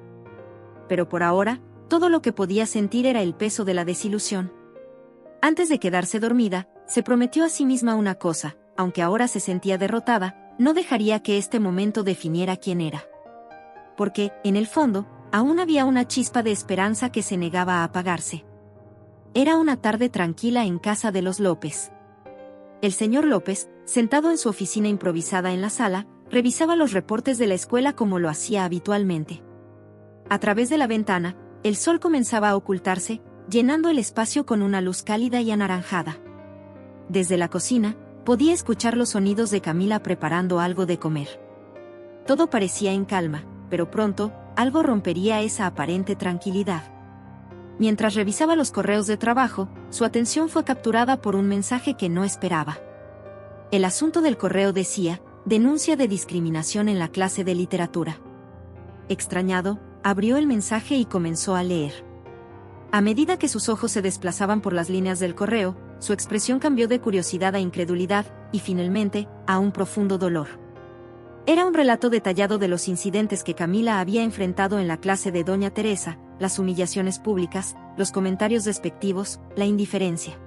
Pero por ahora, todo lo que podía sentir era el peso de la desilusión. Antes de quedarse dormida, se prometió a sí misma una cosa: aunque ahora se sentía derrotada, no dejaría que este momento definiera quién era. Porque, en el fondo, aún había una chispa de esperanza que se negaba a apagarse. Era una tarde tranquila en casa de los López. El señor López, sentado en su oficina improvisada en la sala, revisaba los reportes de la escuela como lo hacía habitualmente. A través de la ventana, el sol comenzaba a ocultarse, llenando el espacio con una luz cálida y anaranjada. Desde la cocina, podía escuchar los sonidos de Camila preparando algo de comer. Todo parecía en calma, pero pronto, algo rompería esa aparente tranquilidad. Mientras revisaba los correos de trabajo, su atención fue capturada por un mensaje que no esperaba. El asunto del correo decía: denuncia de discriminación en la clase de literatura. Extrañado, abrió el mensaje y comenzó a leer. A medida que sus ojos se desplazaban por las líneas del correo, su expresión cambió de curiosidad a incredulidad, y finalmente, a un profundo dolor. Era un relato detallado de los incidentes que Camila había enfrentado en la clase de Doña Teresa, las humillaciones públicas, los comentarios despectivos, la indiferencia.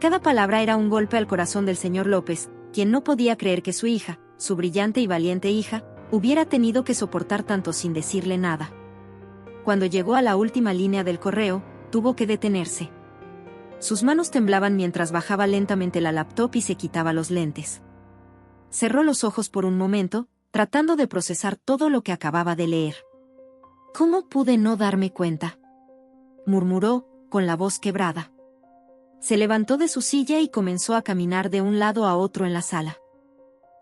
Cada palabra era un golpe al corazón del señor López, quien no podía creer que su hija, su brillante y valiente hija, hubiera tenido que soportar tanto sin decirle nada. Cuando llegó a la última línea del correo, tuvo que detenerse. Sus manos temblaban mientras bajaba lentamente la laptop y se quitaba los lentes. Cerró los ojos por un momento, tratando de procesar todo lo que acababa de leer. ¿Cómo pude no darme cuenta?, murmuró, con la voz quebrada. Se levantó de su silla y comenzó a caminar de un lado a otro en la sala.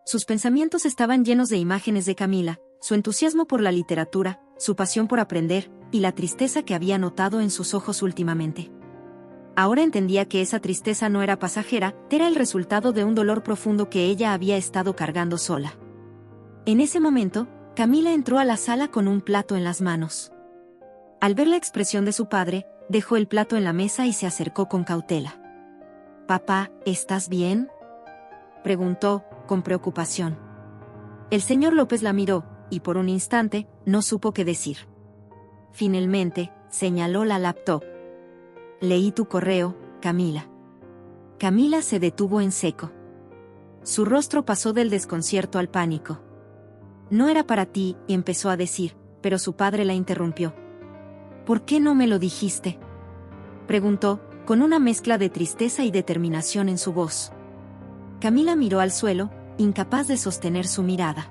Sus pensamientos estaban llenos de imágenes de Camila, su entusiasmo por la literatura, su pasión por aprender, y la tristeza que había notado en sus ojos últimamente. Ahora entendía que esa tristeza no era pasajera, era el resultado de un dolor profundo que ella había estado cargando sola. En ese momento, Camila entró a la sala con un plato en las manos. Al ver la expresión de su padre, dejó el plato en la mesa y se acercó con cautela. «Papá, ¿estás bien?», preguntó, con preocupación. El señor López la miró, y por un instante, no supo qué decir. Finalmente, señaló la laptop. «Leí tu correo, Camila». Camila se detuvo en seco. Su rostro pasó del desconcierto al pánico. «No era para ti», empezó a decir, pero su padre la interrumpió. «¿Por qué no me lo dijiste?», preguntó, con una mezcla de tristeza y determinación en su voz. Camila miró al suelo, incapaz de sostener su mirada.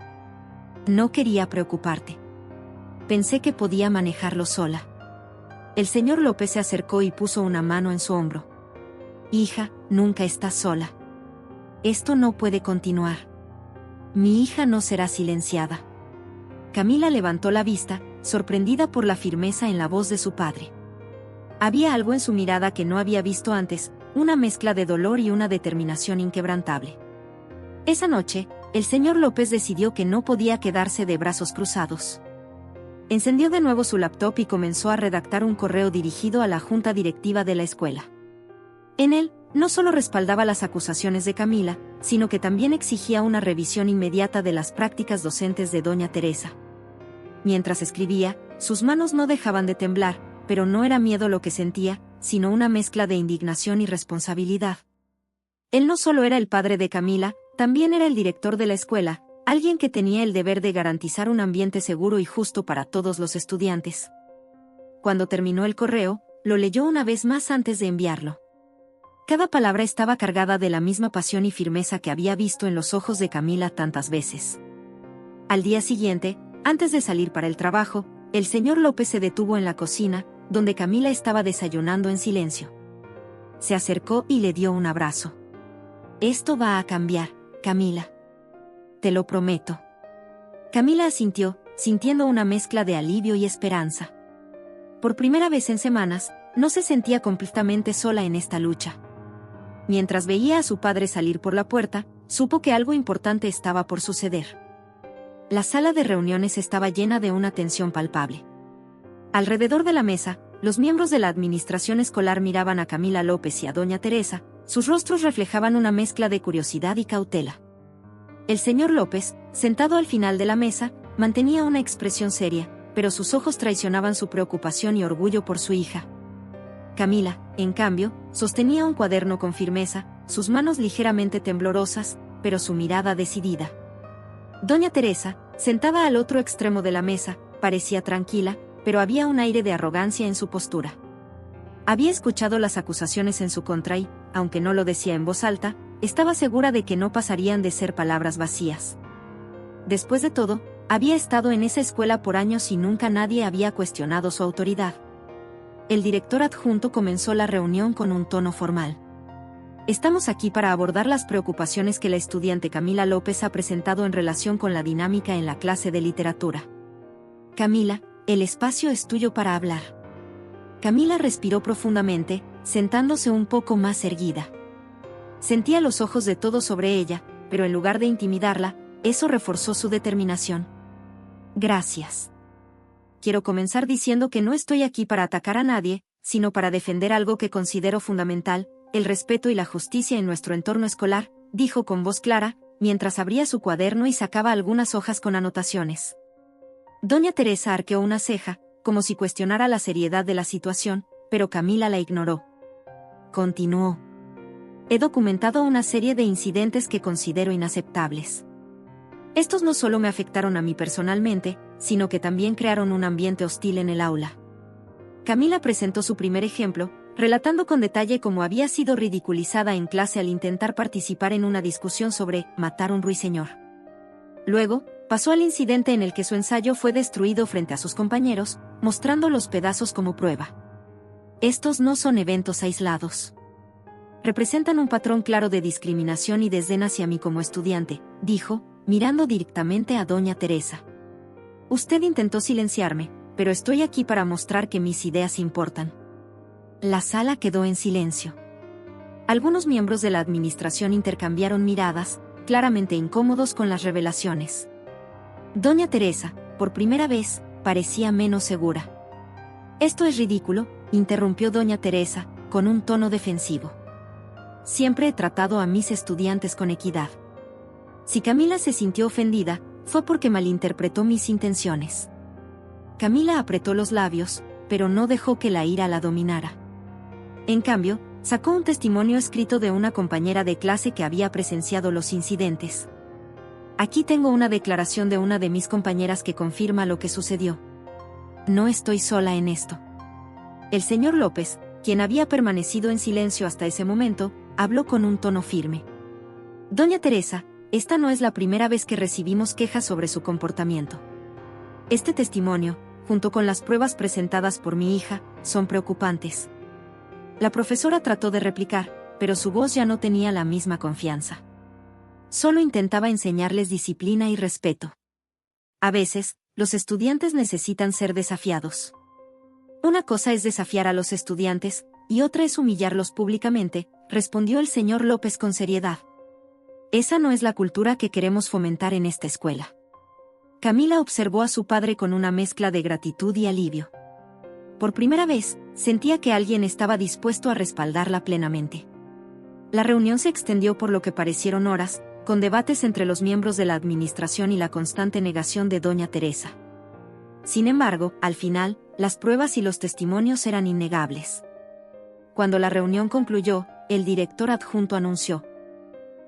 «No quería preocuparte. Pensé que podía manejarlo sola». El señor López se acercó y puso una mano en su hombro. «Hija, nunca estás sola. Esto no puede continuar. Mi hija no será silenciada». Camila levantó la vista, sorprendida por la firmeza en la voz de su padre. Había algo en su mirada que no había visto antes, una mezcla de dolor y una determinación inquebrantable. Esa noche, el señor López decidió que no podía quedarse de brazos cruzados. Encendió de nuevo su laptop y comenzó a redactar un correo dirigido a la junta directiva de la escuela. En él, no solo respaldaba las acusaciones de Camila, sino que también exigía una revisión inmediata de las prácticas docentes de Doña Teresa. Mientras escribía, sus manos no dejaban de temblar, pero no era miedo lo que sentía, sino una mezcla de indignación y responsabilidad. Él no solo era el padre de Camila, también era el director de la escuela, alguien que tenía el deber de garantizar un ambiente seguro y justo para todos los estudiantes. Cuando terminó el correo, lo leyó una vez más antes de enviarlo. Cada palabra estaba cargada de la misma pasión y firmeza que había visto en los ojos de Camila tantas veces. Al día siguiente, antes de salir para el trabajo, el señor López se detuvo en la cocina, donde Camila estaba desayunando en silencio. Se acercó y le dio un abrazo. «Esto va a cambiar, Camila. Te lo prometo». Camila asintió, sintiendo una mezcla de alivio y esperanza. Por primera vez en semanas, no se sentía completamente sola en esta lucha. mientras veía a su padre salir por la puerta, supo que algo importante estaba por suceder. La sala de reuniones estaba llena de una tensión palpable. Alrededor de la mesa, los miembros de la administración escolar miraban a Camila López y a doña Teresa, sus rostros reflejaban una mezcla de curiosidad y cautela. El señor López, sentado al final de la mesa, mantenía una expresión seria, pero sus ojos traicionaban su preocupación y orgullo por su hija. Camila, en cambio, sostenía un cuaderno con firmeza, sus manos ligeramente temblorosas, pero su mirada decidida. Doña Teresa, sentada al otro extremo de la mesa, parecía tranquila, pero había un aire de arrogancia en su postura. Había escuchado las acusaciones en su contra y, aunque no lo decía en voz alta, estaba segura de que no pasarían de ser palabras vacías. Después de todo, había estado en esa escuela por años y nunca nadie había cuestionado su autoridad. El director adjunto comenzó la reunión con un tono formal. Estamos aquí para abordar las preocupaciones que la estudiante Camila López ha presentado en relación con la dinámica en la clase de literatura. Camila, el espacio es tuyo para hablar. Camila respiró profundamente, sentándose un poco más erguida. Sentía los ojos de todos sobre ella, pero en lugar de intimidarla, eso reforzó su determinación. Gracias. Quiero comenzar diciendo que no estoy aquí para atacar a nadie, sino para defender algo que considero fundamental, el respeto y la justicia en nuestro entorno escolar, dijo con voz clara, mientras abría su cuaderno y sacaba algunas hojas con anotaciones. Doña Teresa arqueó una ceja, como si cuestionara la seriedad de la situación, pero Camila la ignoró. Continuó. He documentado una serie de incidentes que considero inaceptables. Estos no solo me afectaron a mí personalmente, sino que también crearon un ambiente hostil en el aula. Camila presentó su primer ejemplo, relatando con detalle cómo había sido ridiculizada en clase al intentar participar en una discusión sobre matar un ruiseñor. Luego, pasó al incidente en el que su ensayo fue destruido frente a sus compañeros, mostrando los pedazos como prueba. Estos no son eventos aislados. Representan un patrón claro de discriminación y desdén hacia mí como estudiante, dijo, mirando directamente a doña Teresa. Usted intentó silenciarme, pero estoy aquí para mostrar que mis ideas importan. La sala quedó en silencio. Algunos miembros de la administración intercambiaron miradas, claramente incómodos con las revelaciones. Doña Teresa, por primera vez, parecía menos segura. Esto es ridículo, interrumpió doña Teresa, con un tono defensivo. Siempre he tratado a mis estudiantes con equidad. Si Camila se sintió ofendida, fue porque malinterpretó mis intenciones. Camila apretó los labios, pero no dejó que la ira la dominara. En cambio, sacó un testimonio escrito de una compañera de clase que había presenciado los incidentes. Aquí tengo una declaración de una de mis compañeras que confirma lo que sucedió. No estoy sola en esto. El señor López, quien había permanecido en silencio hasta ese momento, habló con un tono firme. Doña Teresa, esta no es la primera vez que recibimos quejas sobre su comportamiento. Este testimonio, junto con las pruebas presentadas por mi hija, son preocupantes. La profesora trató de replicar, pero su voz ya no tenía la misma confianza. Solo intentaba enseñarles disciplina y respeto. A veces, los estudiantes necesitan ser desafiados. Una cosa es desafiar a los estudiantes, y otra es humillarlos públicamente, respondió el señor López con seriedad. Esa no es la cultura que queremos fomentar en esta escuela. Camila observó a su padre con una mezcla de gratitud y alivio. Por primera vez, sentía que alguien estaba dispuesto a respaldarla plenamente. La reunión se extendió por lo que parecieron horas, con debates entre los miembros de la administración y la constante negación de doña Teresa. Sin embargo, al final, las pruebas y los testimonios eran innegables. Cuando la reunión concluyó, el director adjunto anunció: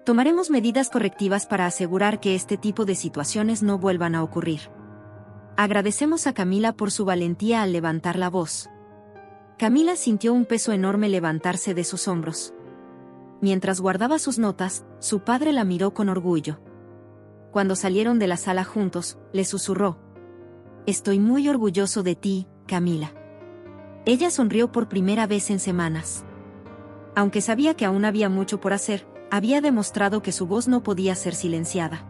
tomaremos medidas correctivas para asegurar que este tipo de situaciones no vuelvan a ocurrir. Agradecemos a Camila por su valentía al levantar la voz. Camila sintió un peso enorme levantarse de sus hombros. Mientras guardaba sus notas, su padre la miró con orgullo. Cuando salieron de la sala juntos, le susurró: estoy muy orgulloso de ti, Camila. Ella sonrió por primera vez en semanas. Aunque sabía que aún había mucho por hacer, había demostrado que su voz no podía ser silenciada.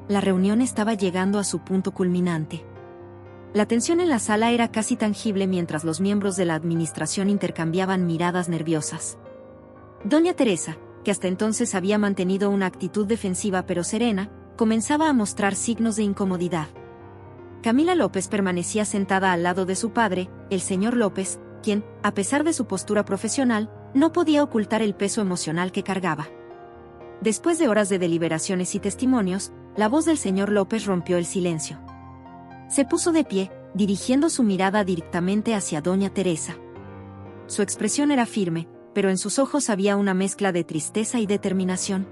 La reunión estaba llegando a su punto culminante. La tensión en la sala era casi tangible mientras los miembros de la administración intercambiaban miradas nerviosas. Doña Teresa, que hasta entonces había mantenido una actitud defensiva pero serena, comenzaba a mostrar signos de incomodidad. Camila López permanecía sentada al lado de su padre, el señor López, quien, a pesar de su postura profesional, no podía ocultar el peso emocional que cargaba. Después de horas de deliberaciones y testimonios, la voz del señor López rompió el silencio. Se puso de pie, dirigiendo su mirada directamente hacia doña Teresa. Su expresión era firme, pero en sus ojos había una mezcla de tristeza y determinación.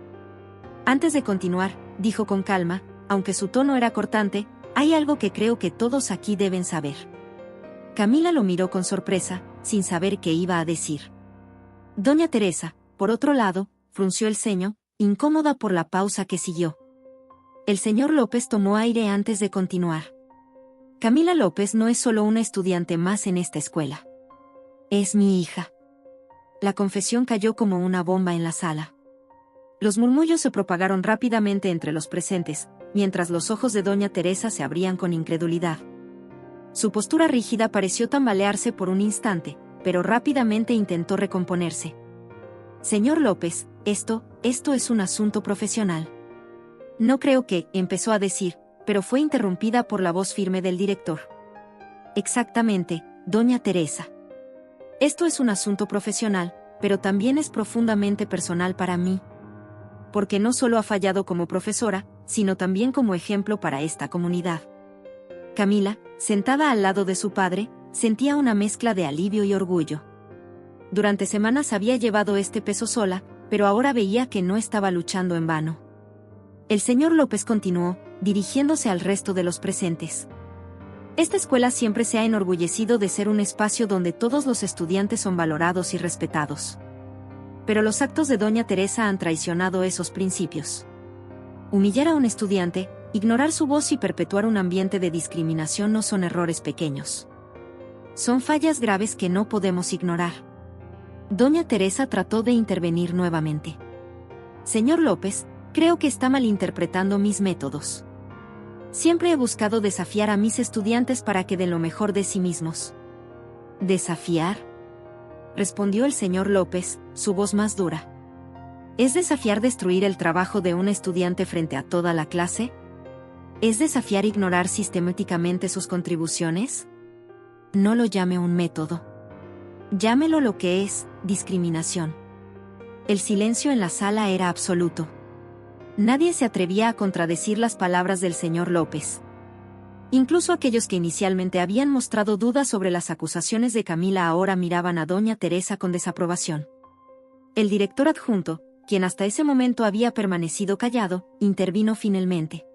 Antes de continuar, dijo con calma, aunque su tono era cortante, hay algo que creo que todos aquí deben saber. Camila lo miró con sorpresa, sin saber qué iba a decir. Doña Teresa, por otro lado, frunció el ceño, incómoda por la pausa que siguió. El señor López tomó aire antes de continuar. Camila López no es solo una estudiante más en esta escuela. Es mi hija. La confesión cayó como una bomba en la sala. Los murmullos se propagaron rápidamente entre los presentes, mientras los ojos de doña Teresa se abrían con incredulidad. Su postura rígida pareció tambalearse por un instante, pero rápidamente intentó recomponerse. Señor López, esto es un asunto profesional. No creo que, empezó a decir, pero fue interrumpida por la voz firme del director. Exactamente, doña Teresa. Esto es un asunto profesional, pero también es profundamente personal para mí. Porque no solo ha fallado como profesora, sino también como ejemplo para esta comunidad. Camila, sentada al lado de su padre, sentía una mezcla de alivio y orgullo. Durante semanas había llevado este peso sola, pero ahora veía que no estaba luchando en vano. El señor López continuó, dirigiéndose al resto de los presentes. Esta escuela siempre se ha enorgullecido de ser un espacio donde todos los estudiantes son valorados y respetados. Pero los actos de doña Teresa han traicionado esos principios. Humillar a un estudiante, ignorar su voz y perpetuar un ambiente de discriminación no son errores pequeños. Son fallas graves que no podemos ignorar. Doña Teresa trató de intervenir nuevamente. Señor López, creo que está malinterpretando mis métodos. Siempre he buscado desafiar a mis estudiantes para que den lo mejor de sí mismos. ¿Desafiar?, respondió el señor López, su voz más dura. ¿Es desafiar destruir el trabajo de un estudiante frente a toda la clase? ¿Es desafiar ignorar sistemáticamente sus contribuciones? No lo llame un método. Llámelo lo que es, discriminación. El silencio en la sala era absoluto. Nadie se atrevía a contradecir las palabras del señor López. Incluso aquellos que inicialmente habían mostrado dudas sobre las acusaciones de Camila ahora miraban a doña Teresa con desaprobación. El director adjunto, quien hasta ese momento había permanecido callado, intervino finalmente.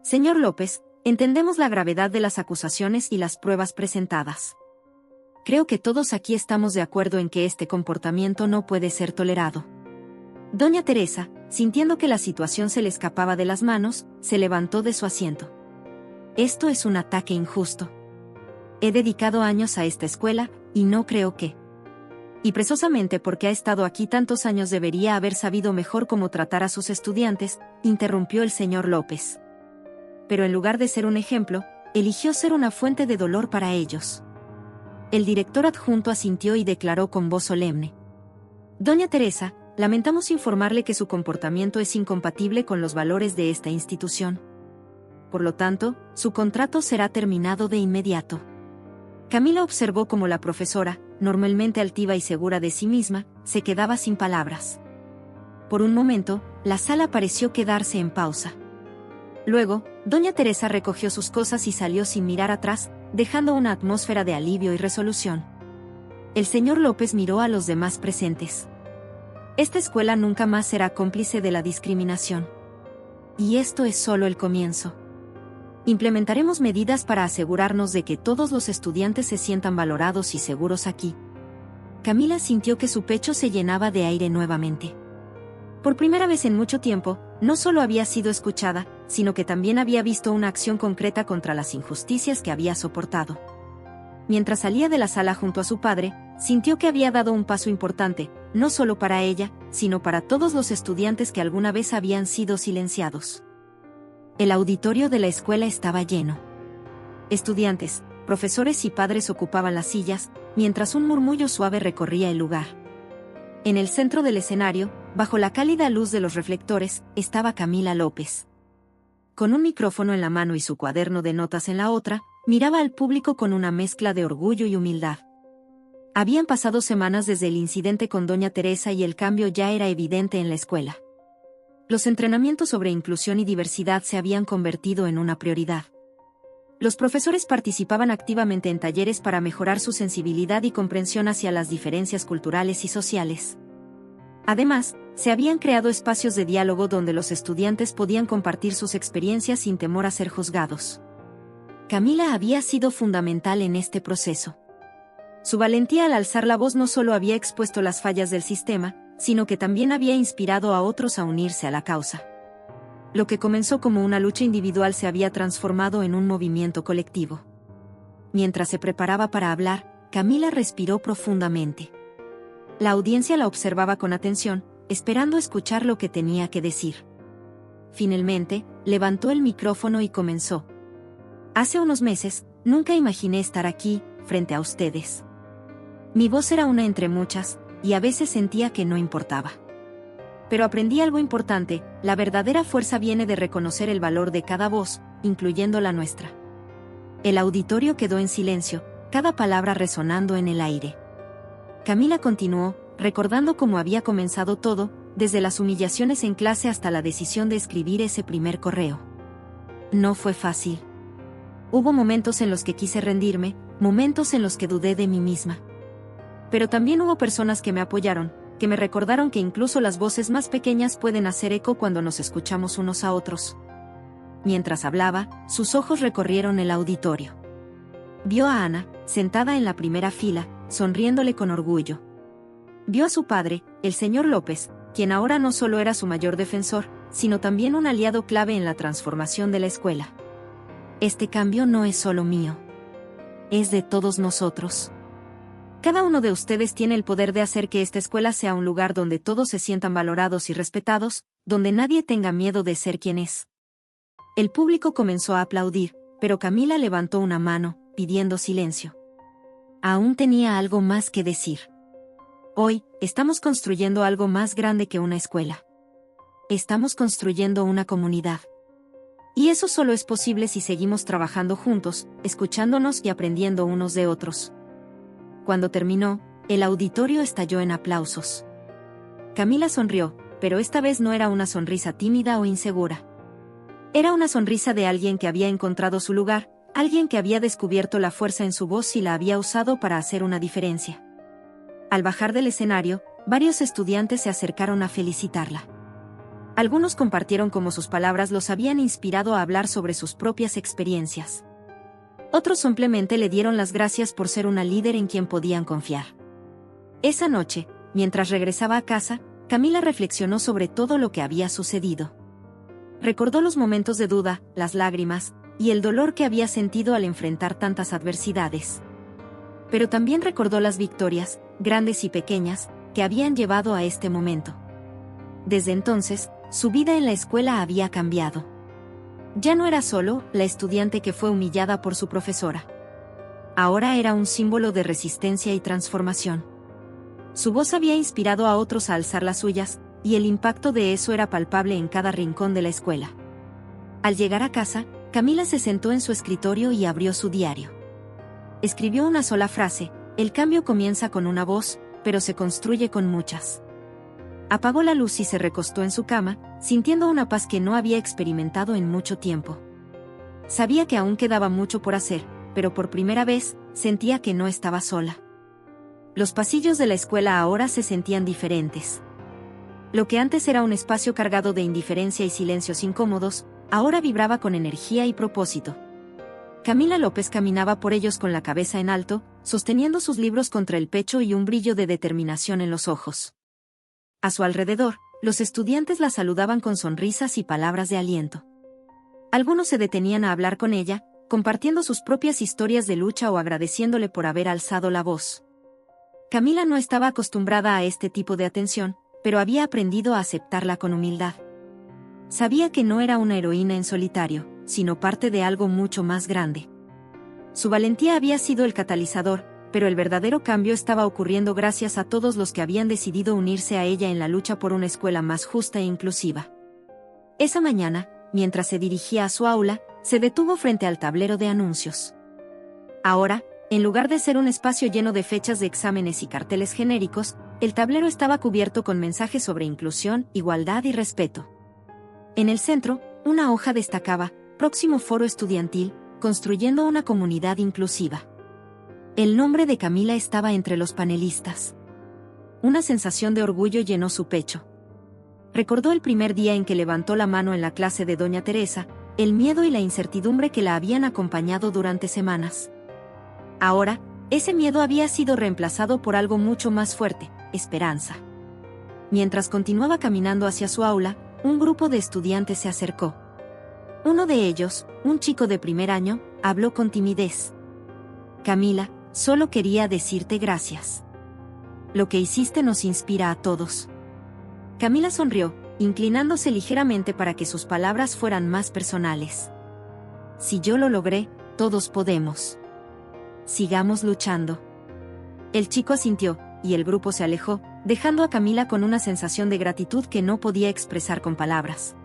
Señor López, entendemos la gravedad de las acusaciones y las pruebas presentadas. Creo que todos aquí estamos de acuerdo en que este comportamiento no puede ser tolerado. Doña Teresa, sintiendo que la situación se le escapaba de las manos, se levantó de su asiento. Esto es un ataque injusto. He dedicado años a esta escuela, y no creo que... Y precisamente porque ha estado aquí tantos años debería haber sabido mejor cómo tratar a sus estudiantes, interrumpió el señor López. Pero en lugar de ser un ejemplo, eligió ser una fuente de dolor para ellos. El director adjunto asintió y declaró con voz solemne. Doña Teresa, lamentamos informarle que su comportamiento es incompatible con los valores de esta institución. Por lo tanto, su contrato será terminado de inmediato. Camila observó cómo la profesora, normalmente altiva y segura de sí misma, se quedaba sin palabras. Por un momento, la sala pareció quedarse en pausa. Luego, doña Teresa recogió sus cosas y salió sin mirar atrás, dejando una atmósfera de alivio y resolución. El señor López miró a los demás presentes. Esta escuela nunca más será cómplice de la discriminación. Y esto es solo el comienzo. Implementaremos medidas para asegurarnos de que todos los estudiantes se sientan valorados y seguros aquí. Camila sintió que su pecho se llenaba de aire nuevamente. Por primera vez en mucho tiempo, no solo había sido escuchada, sino que también había visto una acción concreta contra las injusticias que había soportado. Mientras salía de la sala junto a su padre, sintió que había dado un paso importante, no solo para ella, sino para todos los estudiantes que alguna vez habían sido silenciados. El auditorio de la escuela estaba lleno. Estudiantes, profesores y padres ocupaban las sillas, mientras un murmullo suave recorría el lugar. En el centro del escenario, bajo la cálida luz de los reflectores, estaba Camila López. Con un micrófono en la mano y su cuaderno de notas en la otra, miraba al público con una mezcla de orgullo y humildad. Habían pasado semanas desde el incidente con doña Teresa y el cambio ya era evidente en la escuela. Los entrenamientos sobre inclusión y diversidad se habían convertido en una prioridad. Los profesores participaban activamente en talleres para mejorar su sensibilidad y comprensión hacia las diferencias culturales y sociales. Además, se habían creado espacios de diálogo donde los estudiantes podían compartir sus experiencias sin temor a ser juzgados. Camila había sido fundamental en este proceso. Su valentía al alzar la voz no solo había expuesto las fallas del sistema, sino que también había inspirado a otros a unirse a la causa. Lo que comenzó como una lucha individual se había transformado en un movimiento colectivo. Mientras se preparaba para hablar, Camila respiró profundamente. La audiencia la observaba con atención, esperando escuchar lo que tenía que decir. Finalmente, levantó el micrófono y comenzó. Hace unos meses, nunca imaginé estar aquí, frente a ustedes. Mi voz era una entre muchas, y a veces sentía que no importaba. Pero aprendí algo importante: la verdadera fuerza viene de reconocer el valor de cada voz, incluyendo la nuestra. El auditorio quedó en silencio, cada palabra resonando en el aire. Camila continuó, recordando cómo había comenzado todo, desde las humillaciones en clase hasta la decisión de escribir ese primer correo. No fue fácil. Hubo momentos en los que quise rendirme, momentos en los que dudé de mí misma. Pero también hubo personas que me apoyaron, que me recordaron que incluso las voces más pequeñas pueden hacer eco cuando nos escuchamos unos a otros. Mientras hablaba, sus ojos recorrieron el auditorio. Vio a Ana, sentada en la primera fila, sonriéndole con orgullo. Vio a su padre, el señor López, quien ahora no solo era su mayor defensor, sino también un aliado clave en la transformación de la escuela. Este cambio no es solo mío. Es de todos nosotros. Cada uno de ustedes tiene el poder de hacer que esta escuela sea un lugar donde todos se sientan valorados y respetados, donde nadie tenga miedo de ser quien es. El público comenzó a aplaudir, pero Camila levantó una mano, pidiendo silencio. Aún tenía algo más que decir. Hoy, estamos construyendo algo más grande que una escuela. Estamos construyendo una comunidad. Y eso solo es posible si seguimos trabajando juntos, escuchándonos y aprendiendo unos de otros. Cuando terminó, el auditorio estalló en aplausos. Camila sonrió, pero esta vez no era una sonrisa tímida o insegura. Era una sonrisa de alguien que había encontrado su lugar, alguien que había descubierto la fuerza en su voz y la había usado para hacer una diferencia. Al bajar del escenario, varios estudiantes se acercaron a felicitarla. Algunos compartieron cómo sus palabras los habían inspirado a hablar sobre sus propias experiencias. Otros simplemente le dieron las gracias por ser una líder en quien podían confiar. Esa noche, mientras regresaba a casa, Camila reflexionó sobre todo lo que había sucedido. Recordó los momentos de duda, las lágrimas, y el dolor que había sentido al enfrentar tantas adversidades. Pero también recordó las victorias, grandes y pequeñas, que habían llevado a este momento. Desde entonces, su vida en la escuela había cambiado. Ya no era solo la estudiante que fue humillada por su profesora. Ahora era un símbolo de resistencia y transformación. Su voz había inspirado a otros a alzar las suyas, y el impacto de eso era palpable en cada rincón de la escuela. Al llegar a casa, Camila se sentó en su escritorio y abrió su diario. Escribió una sola frase: el cambio comienza con una voz, pero se construye con muchas. Apagó la luz y se recostó en su cama, sintiendo una paz que no había experimentado en mucho tiempo. Sabía que aún quedaba mucho por hacer, pero por primera vez, sentía que no estaba sola. Los pasillos de la escuela ahora se sentían diferentes. Lo que antes era un espacio cargado de indiferencia y silencios incómodos, ahora vibraba con energía y propósito. Camila López caminaba por ellos con la cabeza en alto, sosteniendo sus libros contra el pecho y un brillo de determinación en los ojos. A su alrededor, los estudiantes la saludaban con sonrisas y palabras de aliento. Algunos se detenían a hablar con ella, compartiendo sus propias historias de lucha o agradeciéndole por haber alzado la voz. Camila no estaba acostumbrada a este tipo de atención, pero había aprendido a aceptarla con humildad. Sabía que no era una heroína en solitario, sino parte de algo mucho más grande. Su valentía había sido el catalizador, pero el verdadero cambio estaba ocurriendo gracias a todos los que habían decidido unirse a ella en la lucha por una escuela más justa e inclusiva. Esa mañana, mientras se dirigía a su aula, se detuvo frente al tablero de anuncios. Ahora, en lugar de ser un espacio lleno de fechas de exámenes y carteles genéricos, el tablero estaba cubierto con mensajes sobre inclusión, igualdad y respeto. En el centro, una hoja destacaba: próximo foro estudiantil, construyendo una comunidad inclusiva. El nombre de Camila estaba entre los panelistas. Una sensación de orgullo llenó su pecho. Recordó el primer día en que levantó la mano en la clase de Doña Teresa, el miedo y la incertidumbre que la habían acompañado durante semanas. Ahora, ese miedo había sido reemplazado por algo mucho más fuerte: esperanza. Mientras continuaba caminando hacia su aula, un grupo de estudiantes se acercó. Uno de ellos, un chico de primer año, habló con timidez. Camila, solo quería decirte gracias. Lo que hiciste nos inspira a todos. Camila sonrió, inclinándose ligeramente para que sus palabras fueran más personales. Si yo lo logré, todos podemos. Sigamos luchando. El chico asintió, y el grupo se alejó, dejando a Camila con una sensación de gratitud que no podía expresar con palabras.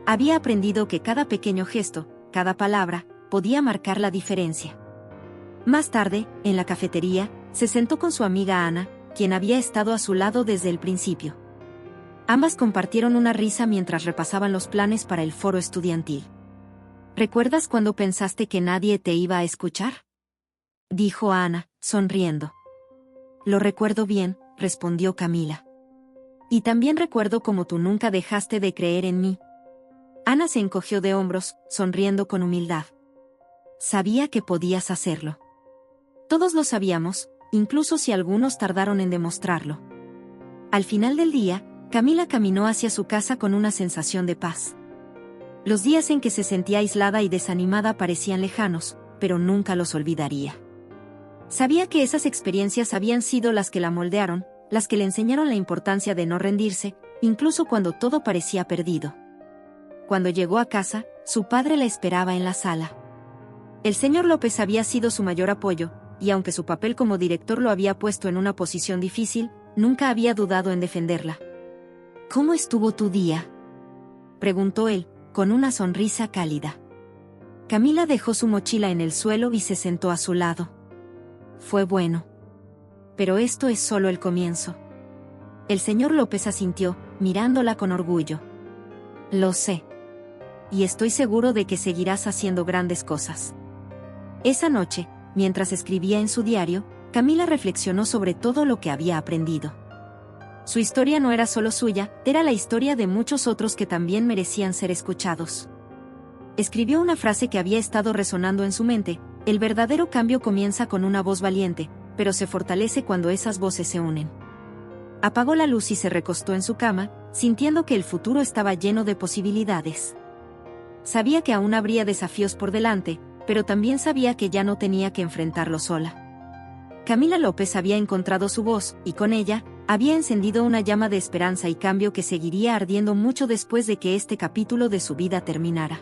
Había aprendido que cada pequeño gesto, cada palabra, podía marcar la diferencia. Más tarde, en la cafetería, se sentó con su amiga Ana, quien había estado a su lado desde el principio. Ambas compartieron una risa mientras repasaban los planes para el foro estudiantil. ¿Recuerdas cuando pensaste que nadie te iba a escuchar?, dijo Ana, sonriendo. Lo recuerdo bien, respondió Camila. Y también recuerdo cómo tú nunca dejaste de creer en mí. Ana se encogió de hombros, sonriendo con humildad. Sabía que podías hacerlo. Todos lo sabíamos, incluso si algunos tardaron en demostrarlo. Al final del día, Camila caminó hacia su casa con una sensación de paz. Los días en que se sentía aislada y desanimada parecían lejanos, pero nunca los olvidaría. Sabía que esas experiencias habían sido las que la moldearon, las que le enseñaron la importancia de no rendirse, incluso cuando todo parecía perdido. Cuando llegó a casa, su padre la esperaba en la sala. El señor López había sido su mayor apoyo, y aunque su papel como director lo había puesto en una posición difícil, nunca había dudado en defenderla. ¿Cómo estuvo tu día?, preguntó él, con una sonrisa cálida. Camila dejó su mochila en el suelo y se sentó a su lado. Fue bueno. Pero esto es solo el comienzo. El señor López asintió, mirándola con orgullo. Lo sé. Y estoy seguro de que seguirás haciendo grandes cosas. Esa noche, mientras escribía en su diario, Camila reflexionó sobre todo lo que había aprendido. Su historia no era solo suya, era la historia de muchos otros que también merecían ser escuchados. Escribió una frase que había estado resonando en su mente: el verdadero cambio comienza con una voz valiente, pero se fortalece cuando esas voces se unen. Apagó la luz y se recostó en su cama, sintiendo que el futuro estaba lleno de posibilidades. Sabía que aún habría desafíos por delante, pero también sabía que ya no tenía que enfrentarlo sola. Camila López había encontrado su voz, y con ella, había encendido una llama de esperanza y cambio que seguiría ardiendo mucho después de que este capítulo de su vida terminara.